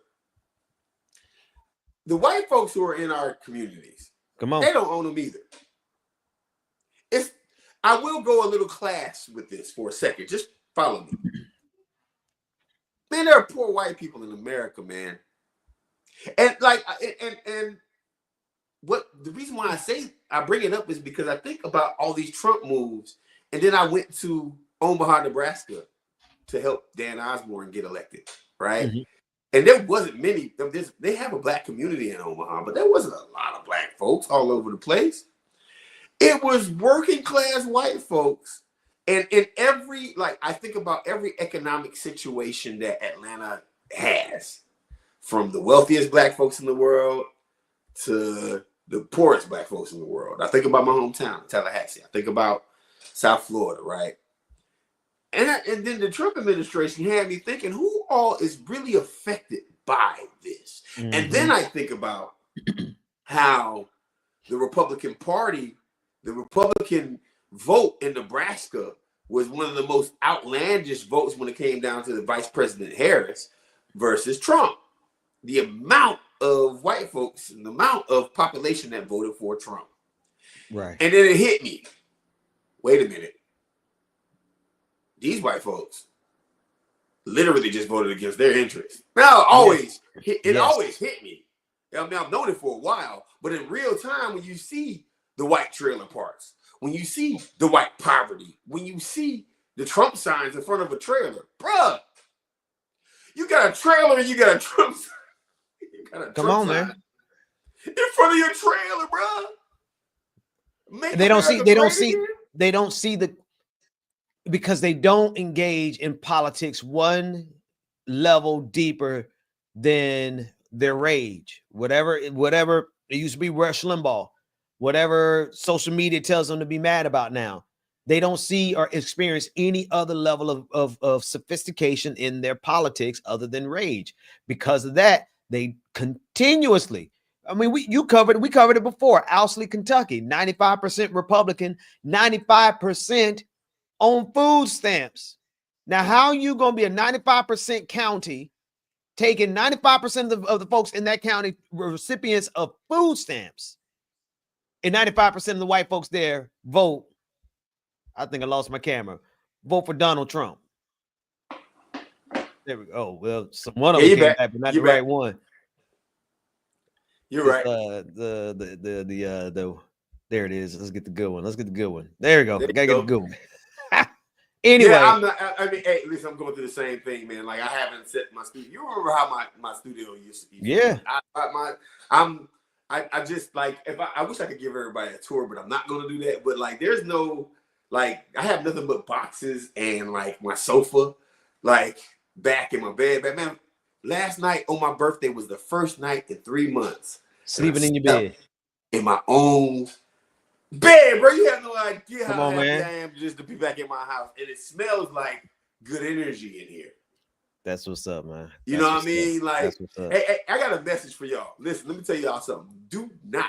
The white folks who are in our communities, come on, they don't own them either. I will go a little class with this for a second. Just follow me. Man, there are poor white people in America, man. And what the reason why I bring it up is because I think about all these Trump moves, and then I went to Omaha, Nebraska, to help Dan Osborne get elected, right? Mm-hmm. And there wasn't many. They have a black community in Omaha, but there wasn't a lot of black folks all over the place. It was working class white folks. And in every, like, I think about every economic situation that Atlanta has, from the wealthiest black folks in the world to the poorest black folks in the world. I think about my hometown, Tallahassee. I think about South Florida, right? And then the Trump administration had me thinking, who all is really affected by this? Mm-hmm. And then I think about how the Republican Party, the Republican vote in Nebraska was one of the most outlandish votes when it came down to the Vice President Harris versus Trump. The amount of white folks and the amount of population that voted for Trump. Right. And then it hit me. Wait a minute. These white folks literally just voted against their interests. Now, always hit me. I mean, I've known it for a while, but in real time, when you see the white trailer parks, when you see the white poverty, when you see the Trump signs in front of a trailer, bruh, you got a trailer and you got a Trump sign. You got a Come on, man. In front of your trailer, bruh. They don't see the because they don't engage in politics one level deeper than their rage. Whatever it used to be Rush Limbaugh, whatever social media tells them to be mad about now, they don't see or experience any other level of sophistication in their politics other than rage. Because of that, they continuously, I mean, we covered it before. Owsley, Kentucky, 95% Republican, 95% on food stamps. Now, how are you going to be a 95% county taking 95% of the folks in that county recipients of food stamps, and 95% of the white folks there vote? I think I lost my camera. Vote for Donald Trump. There we go. Oh, well, one of them came back, but not the right one. You're right. There it is. Let's get the good one. There we go. Gotta get the good one. Anyway, I mean, hey, listen, I'm going through the same thing, man. Like, I haven't set my studio. You remember how my studio used to be? Yeah. I just, like, I wish I could give everybody a tour, but I'm not going to do that. But, like, there's no, like, I have nothing but boxes and, like, my sofa, like, back in my bed. But, man, last night on my birthday was the first night in 3 months sleeping in your bed, in my own bed, bro. You have no idea how happy I am just to be back in my house, and it smells like good energy in here. That's what's up, man. You know what I mean? Like, hey, I got a message for y'all. Listen, let me tell y'all something. Do not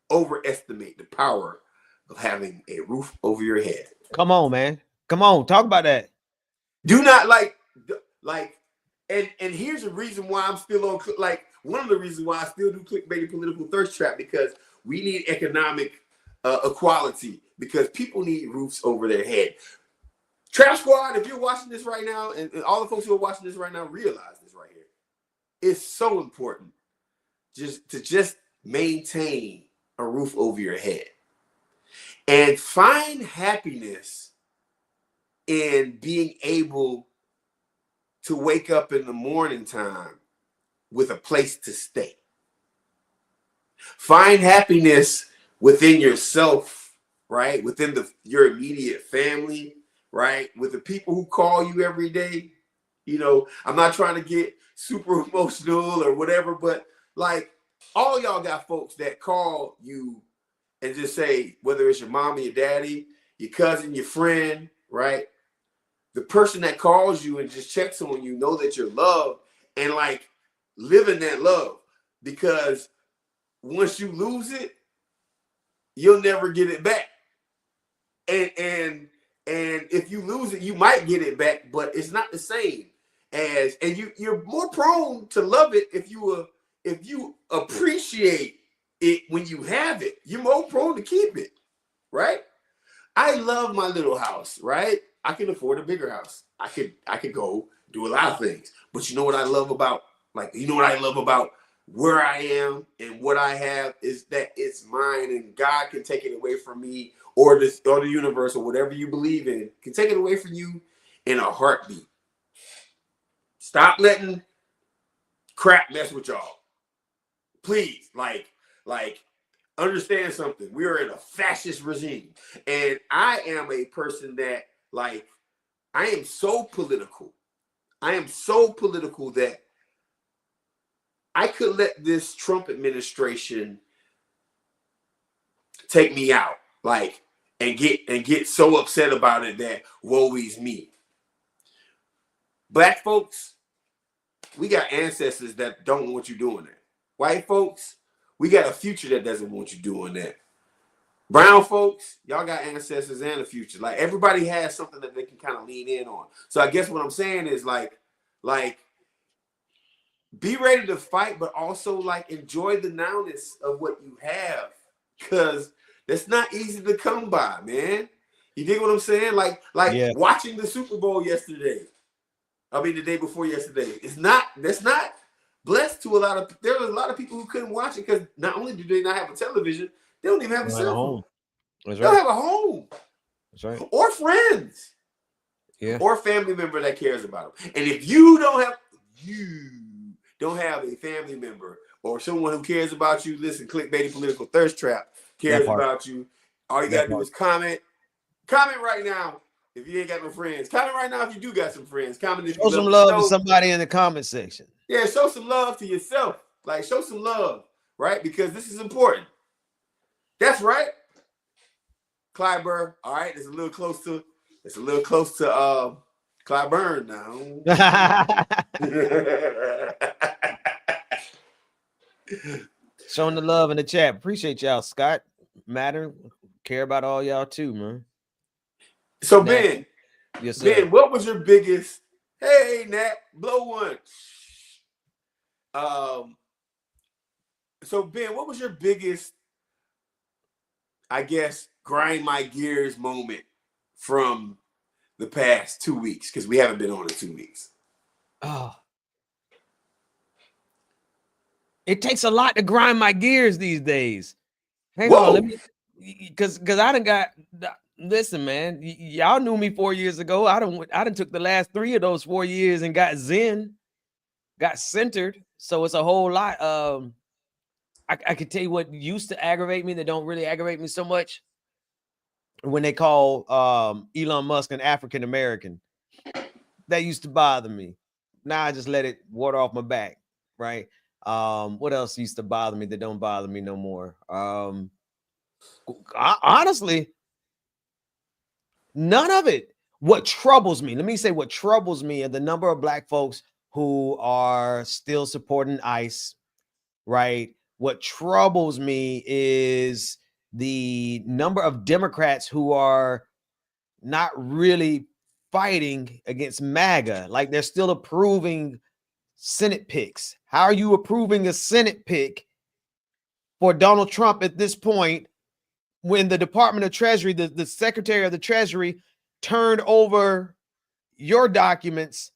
overestimate the power of having a roof over your head. Come on, man. Come on, talk about that. Do not like, and here's the reason why I'm still on, like, one of the reasons why I still do Clickbaity Political Thirst Trap, because we need economic equality, because people need roofs over their head. Trap Squad, if you're watching this right now, and all the folks who are watching this right now, realize this right here. It's so important just maintain a roof over your head and find happiness in being able to wake up in the morning time with a place to stay. Find happiness within yourself, right? Within your immediate family, right? With the people who call you every day. You know, I'm not trying to get super emotional or whatever, but like, all y'all got folks that call you and just say, whether it's your mom or your daddy, your cousin, your friend, right? The person that calls you and just checks on you, know that you're loved, and like, live in that love, because once you lose it, you'll never get it back. And if you lose it, you might get it back, but it's not the same as, and you're more prone to love it if you appreciate it when you have it. You're more prone to keep it, right? I love my little house, right? I can afford a bigger house. I could go do a lot of things. But you know what I love about, where I am and what I have is that it's mine, and God can take it away from me, or the universe, or whatever you believe in can take it away from you in a heartbeat. Stop letting crap mess with y'all. Please, like understand something. We are in a fascist regime, and I am a person that, like, I am so political. I am so political that I could let this Trump administration take me out, like, and get so upset about it that woe is me. Black folks, we got ancestors that don't want you doing that. White folks, we got a future that doesn't want you doing that. Brown folks, y'all got ancestors and a future. Like, everybody has something that they can kind of lean in on. So I guess what I'm saying is like be ready to fight, but also like enjoy the nowness of what you have, because that's not easy to come by, man. You dig what I'm saying? Like watching the Super Bowl yesterday. I mean, the day before yesterday. That's not blessed to a lot of. There was a lot of people who couldn't watch it because not only do they not have a television, they don't even have a cell phone. That's right. They don't have a home. That's right. Or friends. Yeah. Or family member that cares about them. And if you don't have a family member or someone who cares about you, listen, Clickbaity Political Thirsttrap cares about you. All you got to do is comment. Comment right now if you ain't got no friends. Comment right now if you do got some friends. Comment if you show some love to somebody in the comment section. Yeah, show some love to yourself. Like, show some love, right? Because this is important. That's right. Clyburn. All right, it's a little close to Clyburn now. Showing the love in the chat. Appreciate y'all, Scott. Matter. Care about all y'all too, man. So Nat. Ben, yes, sir. Ben, what was your biggest? Hey, Nat, blow one. So Ben, what was your biggest, I guess, grind my gears moment from the past 2 weeks? Because we haven't been on in 2 weeks. Oh, it takes a lot to grind my gears these days. Hang on, let me, because I done got. Listen, man, y'all knew me 4 years ago. I done took the last 3 of those 4 years and got zen, got centered. So it's a whole lot. I can tell you what used to aggravate me that don't really aggravate me so much. When they call Elon Musk an African American, that used to bother me. Now I just let it water off my back, right? What else used to bother me that don't bother me no more? Honestly, none of it. What troubles me, let me say what troubles me, are the number of Black folks who are still supporting ICE, right? What troubles me is the number of Democrats who are not really fighting against MAGA. Like, they're still approving Senate picks. How are you approving a Senate pick for Donald Trump at this point when the Department of Treasury, the Secretary of the Treasury, turned over your documents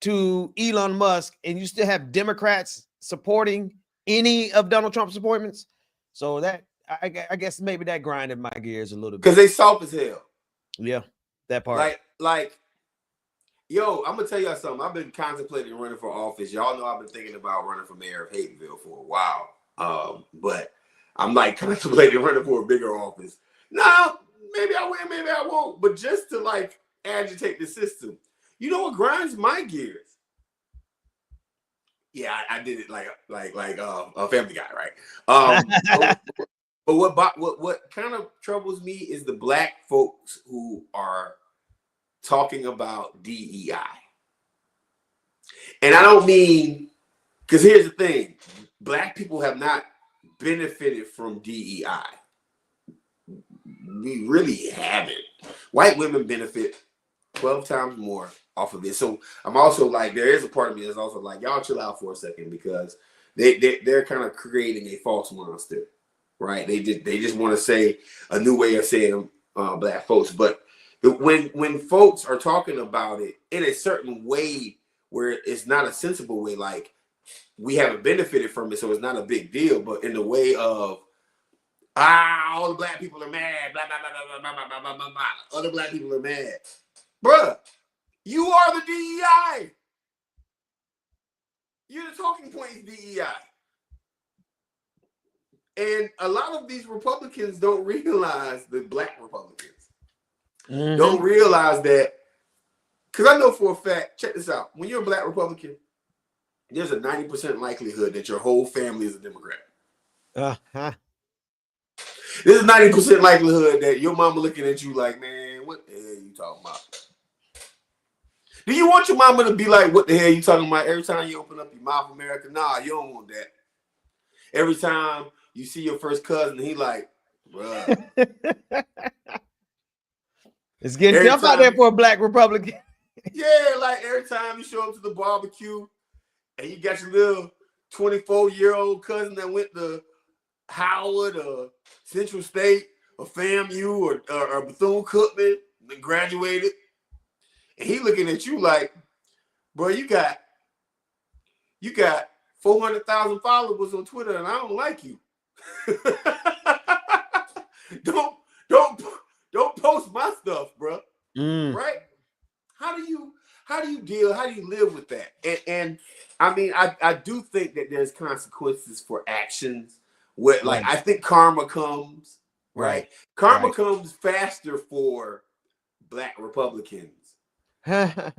to Elon Musk, and you still have Democrats supporting any of Donald Trump's appointments? So that, I guess maybe that grinded my gears a little bit. Because they soft as hell. Yeah, that part. Like, yo, I'm gonna tell y'all something. I've been contemplating running for office. Y'all know I've been thinking about running for mayor of Haydenville for a while. But I'm like contemplating running for a bigger office. No, maybe I win, maybe I won't. But just to like agitate the system. You know what grinds my gears? Yeah, I did it like a Family Guy, right? But what kind of troubles me is the Black folks who are talking about DEI. And I don't mean, because here's the thing, Black people have not benefited from DEI. We really haven't. White women benefit 12 times more off of it. So I'm also like, there is a part of me that's also like, y'all chill out for a second, because they're kind of creating a false monster, right? They just want to say a new way of saying Black folks. But when folks are talking about it in a certain way where it's not a sensible way, like we haven't benefited from it, so it's not a big deal. But in the way of all the black people are mad, blah blah blah blah blah blah blah blah blah. Other black people are mad, bruh. You are the DEI. You're the talking point, DEI. And a lot of these Republicans don't realize, the black Republicans don't realize that, because I know for a fact, check this out, when you're a black Republican, there's a 90% likelihood that your whole family is a Democrat. There's a 90% likelihood that your mama looking at you like, man, what the hell are you talking about? Do you want your mama to be like, what the hell are you talking about every time you open up your mouth, America? Nah, you don't want that. Every time you see your first cousin, he like, bruh. It's getting tough out there for a black Republican. Yeah, like every time you show up to the barbecue and you got your little 24-year-old cousin that went to Howard or Central State or FAMU or Bethune-Cookman and graduated, and he looking at you like, bro, you got 400,000 followers on Twitter, and I don't like you. Don't post my stuff, bro. Right? How do you live with that? And I mean, I do think that there's consequences for actions. What, like, I think karma comes, right? Karma comes faster for black Republicans than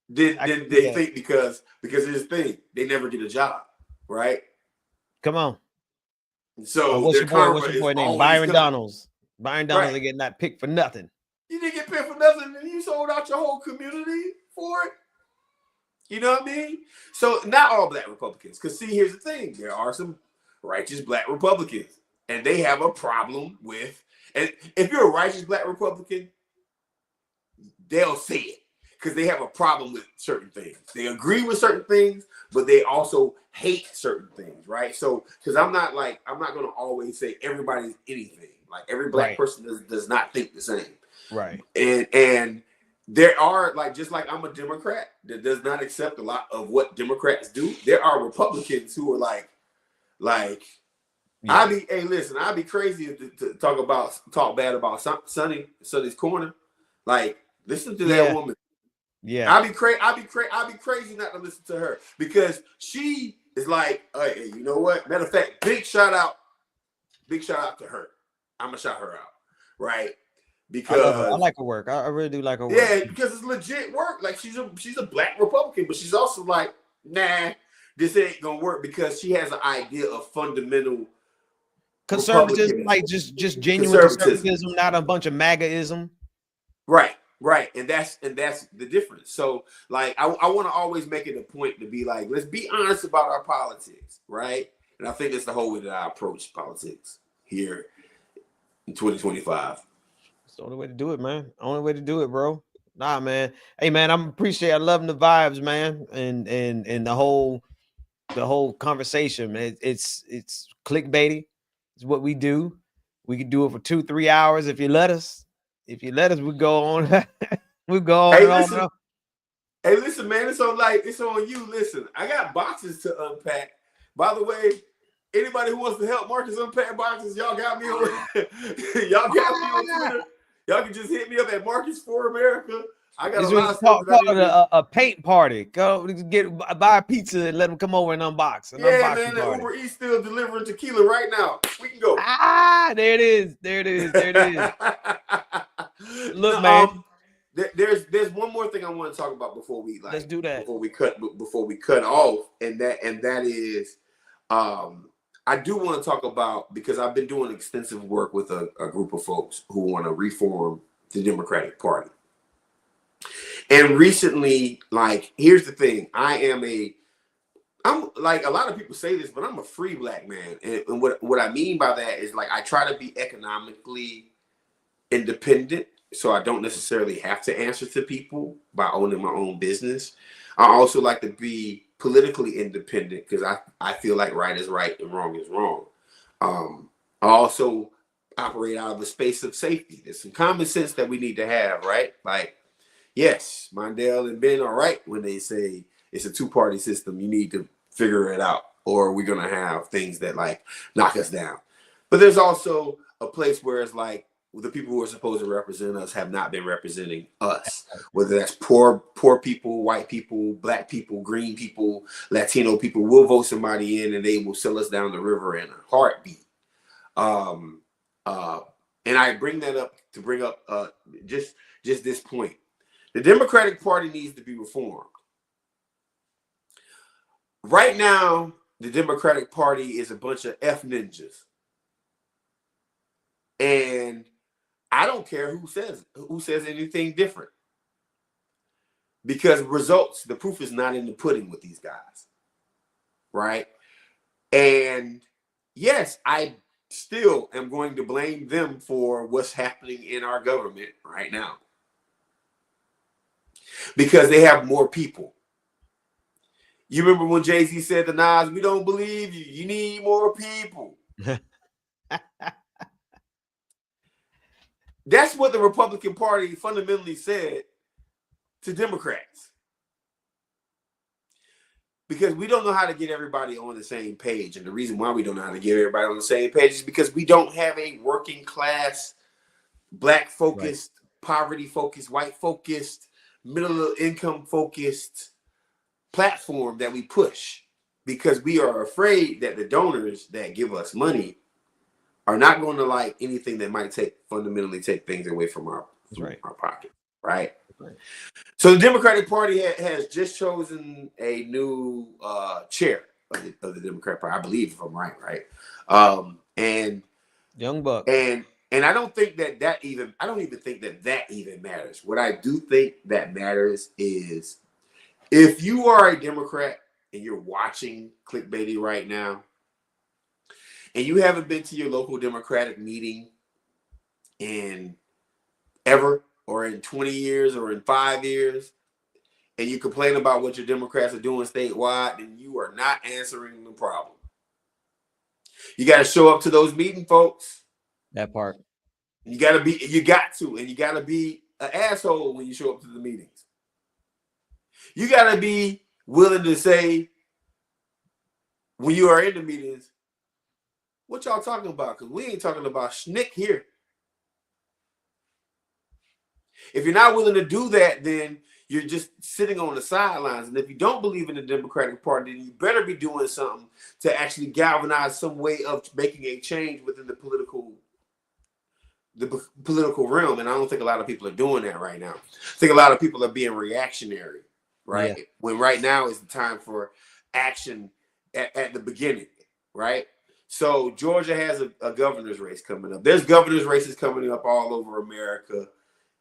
they think, because here's the thing, they never get a job, right? Come on. So what's your boy name? Byron Donalds. Byron Donalds Right. getting that pick for nothing. You didn't get paid for nothing, and you sold out your whole community for it. You know what I mean? So not all black Republicans, because see, here's the thing: there are some righteous black Republicans, and they have a problem with. And if you're a righteous black Republican, they'll say it because they have a problem with certain things. They agree with certain things, but they also hate certain things, right? So, because I'm not going to always say everybody's anything. Like every black person does not think the same. Right. And there are, like, just like I'm a Democrat that does not accept a lot of what Democrats do, there are Republicans who are like, I'd be crazy to talk bad about Sonny's Corner. Like, listen to that woman. Yeah. I'd be crazy not to listen to her, because she is like, hey, you know what? Matter of fact, big shout out to her. I'm gonna shout her out, right? Because I like her work. I really do like her work. Yeah, because it's legit work. Like, she's a black Republican, but she's also like, nah, this ain't gonna work, because she has an idea of fundamental conservatism, like just genuine conservatism, not a bunch of MAGAism. Right. And that's the difference. So, like, I want to always make it a point to be like, let's be honest about our politics, right? And I think that's the whole way that I approach politics here in 2025. It's the only way to do it, man. Only way to do it, bro. Nah, man. Hey, man, I'm loving the vibes, man, and the whole conversation, man. It's clickbaity. It's what we do. We can do it for 2-3 hours if you let us. If you let us, we go on. We go on. Hey, listen, man. It's on you. Listen, I got boxes to unpack. By the way, anybody who wants to help Marcus unpack boxes, y'all got me on. Y'all got me on Twitter. Y'all can just hit me up at Marcus for America. I got a lot of stuff. A paint party. Go buy a pizza and let them come over and unbox. Man, the Uber Eats still delivering tequila right now. We can go. There it is. Look, man. There's one more thing I want to talk about before we let's do that. Before we cut off, and that is, I do want to talk about, because I've been doing extensive work with a group of folks who want to reform the Democratic Party. And recently, like, here's the thing: I'm like, a lot of people say this, but I'm a free black man, and what I mean by that is, like, I try to be economically independent, so I don't necessarily have to answer to people by owning my own business. I also like to be politically independent, because I feel like right is right and wrong is wrong. I also operate out of a space of safety. There's some common sense that we need to have, right? Like, yes, Mondale and Ben are right when they say it's a two-party system. You need to figure it out, or we're gonna have things that like knock us down. But there's also a place where it's like the people who are supposed to represent us have not been representing us, whether that's poor people, white people, black people, green people, Latino people. Will vote somebody in and they will sell us down the river in a heartbeat. And I bring that up to bring up just this point. The Democratic Party needs to be reformed. Right now, the Democratic Party is a bunch of F ninjas. And I don't care who says anything different. Because results, the proof is not in the pudding with these guys. Right? And yes, I still am going to blame them for what's happening in our government right now. Because they have more people. You remember when Jay-Z said to Nas, "We don't believe you. You need more people." That's what the Republican Party fundamentally said to Democrats. Because we don't know how to get everybody on the same page. And the reason why we don't know how to get everybody on the same page is because we don't have a working class, black focused, poverty focused, white focused, middle income focused platform that we push, because we are afraid that the donors that give us money are not going to like anything that might fundamentally take things away from our pocket, right? So the Democratic Party has just chosen a new chair of the Democratic Party, I believe, if I'm right? And Young Buck. And I don't think that even think that even matters. What I do think that matters is, if you are a Democrat and you're watching Clickbaity right now, and you haven't been to your local Democratic meeting in ever, or in 20 years, or in 5 years, and you complain about what your Democrats are doing statewide, then you are not answering the problem. You got to show up to those meetings, folks. That part. You got to be an asshole when you show up to the meetings. You got to be willing to say, when you are in the meetings, what y'all talking about? Because we ain't talking about schnick here. If you're not willing to do that, then you're just sitting on the sidelines. And if you don't believe in the Democratic Party, then you better be doing something to actually galvanize some way of making a change within the political realm. And I don't think a lot of people are doing that right now. I think a lot of people are being reactionary, right? Yeah. When right now is the time for action at the beginning, right? So Georgia has a governor's race coming up. There's governor's races coming up all over America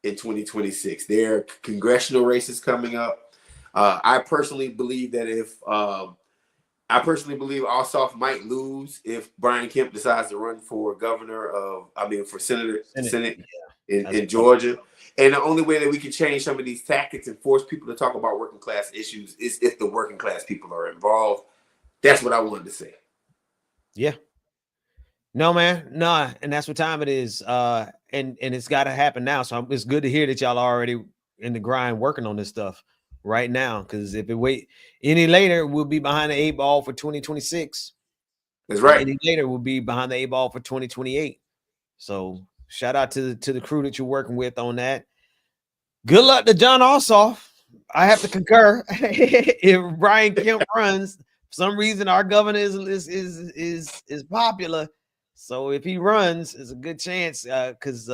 in 2026. There are congressional races coming up. I personally believe that Ossoff might lose if Brian Kemp decides to run for Senate in Georgia. And the only way that we can change some of these tactics and force people to talk about working class issues is if the working class people are involved. That's what I wanted to say. Yeah. No, man. No. And that's what time it is. And it's got to happen now. So it's good to hear that y'all are already in the grind working on this stuff right now. Because if it wait any later, we'll be behind the 8 ball for 2026. That's right. Any later, we'll be behind the 8 ball for 2028. So shout out to the crew that you're working with on that. Good luck to John Ossoff. I have to concur. If Brian Kemp runs, for some reason our governor is popular. So if he runs, it's a good chance, because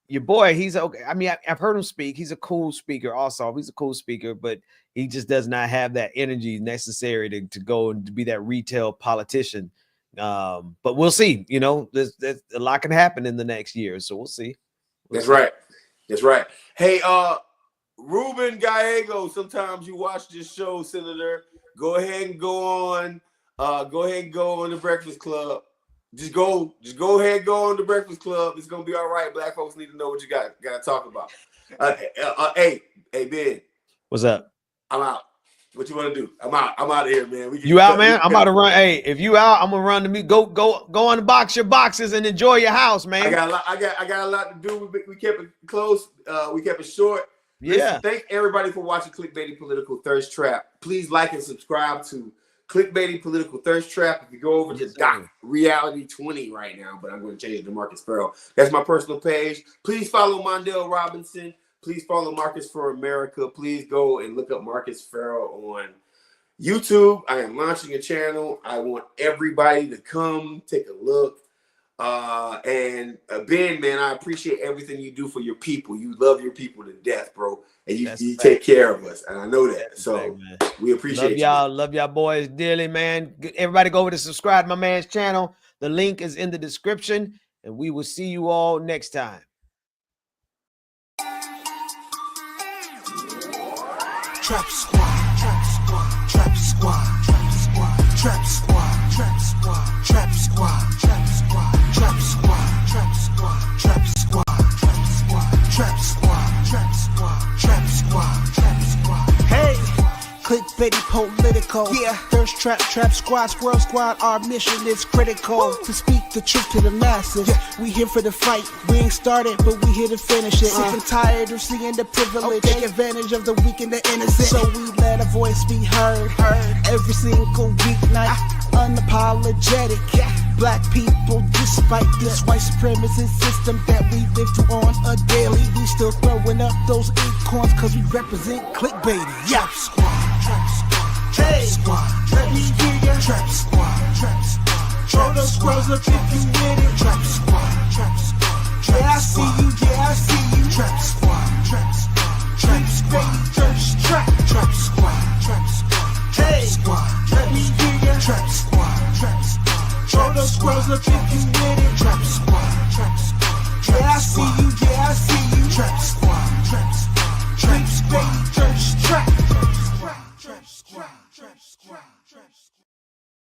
your boy, he's okay. I mean, I've heard him speak. He's a cool speaker. Also, he's a cool speaker, but he just does not have that energy necessary to go and to be that retail politician. But we'll see. You know, there's a lot can happen in the next year, so we'll see. That's right. That's right. Hey, Ruben Gallego, sometimes you watch this show, Senator. Go ahead and go on the Breakfast Club. Just go ahead and go on the Breakfast Club. It's gonna be all right. Black folks need to know what you got to talk about. Hey, Ben. What's up? I'm out. What you want to do? I'm out of here, man. You out, man? I'm about to run. Hey, if you out, I'm gonna run to me. Go unbox your boxes and enjoy your house, man. I got a lot to do. We kept it close. We kept it short. Yeah. Listen, thank everybody for watching Clickbaity Political Thirst Trap. Please like and subscribe to Clickbaity Political Thirst Trap. If you go over to Doc Reality 20 right now, but I'm going to change it to Marcus Farrell. That's my personal page. Please follow Mondale Robinson. Please follow Marcus for America. Please go and look up Marcus Farrell on YouTube. I am launching a channel. I want everybody to come take a look. Ben, man, I appreciate everything you do for your people. You love your people to death, bro. And you take care of us. And I know that. So we appreciate y'all. Love y'all boys dearly, man. Everybody go over to subscribe to my man's channel. The link is in the description. And we will see you all next time. Trap squad, trap squad, trap squad, trap squad, trap squad, trap squad, trap squad, trap squad, trap squad, trap squad, trap squad, trap squad, trap squad, trap squad, trap squad, trap squad. Hey, clickbaity political. Yeah, thirst trap, trap squad, squirrel squad. Our mission is critical to speak the truth to the masses. Yeah. We here for the fight. We ain't started, but we here to finish it. Sick and tired of seeing the privilege. Take advantage of the weak and the innocent. So we let a voice be heard. Every single weeknight. Unapologetic. Black people, despite this white supremacist system that we live through on a daily, we still throwing up those acorns cause we represent clickbaity. Yeah. Trap squad, trap squad, trap squad. Let me hear ya. Trap squad, trap squad. Throw those squirrels up in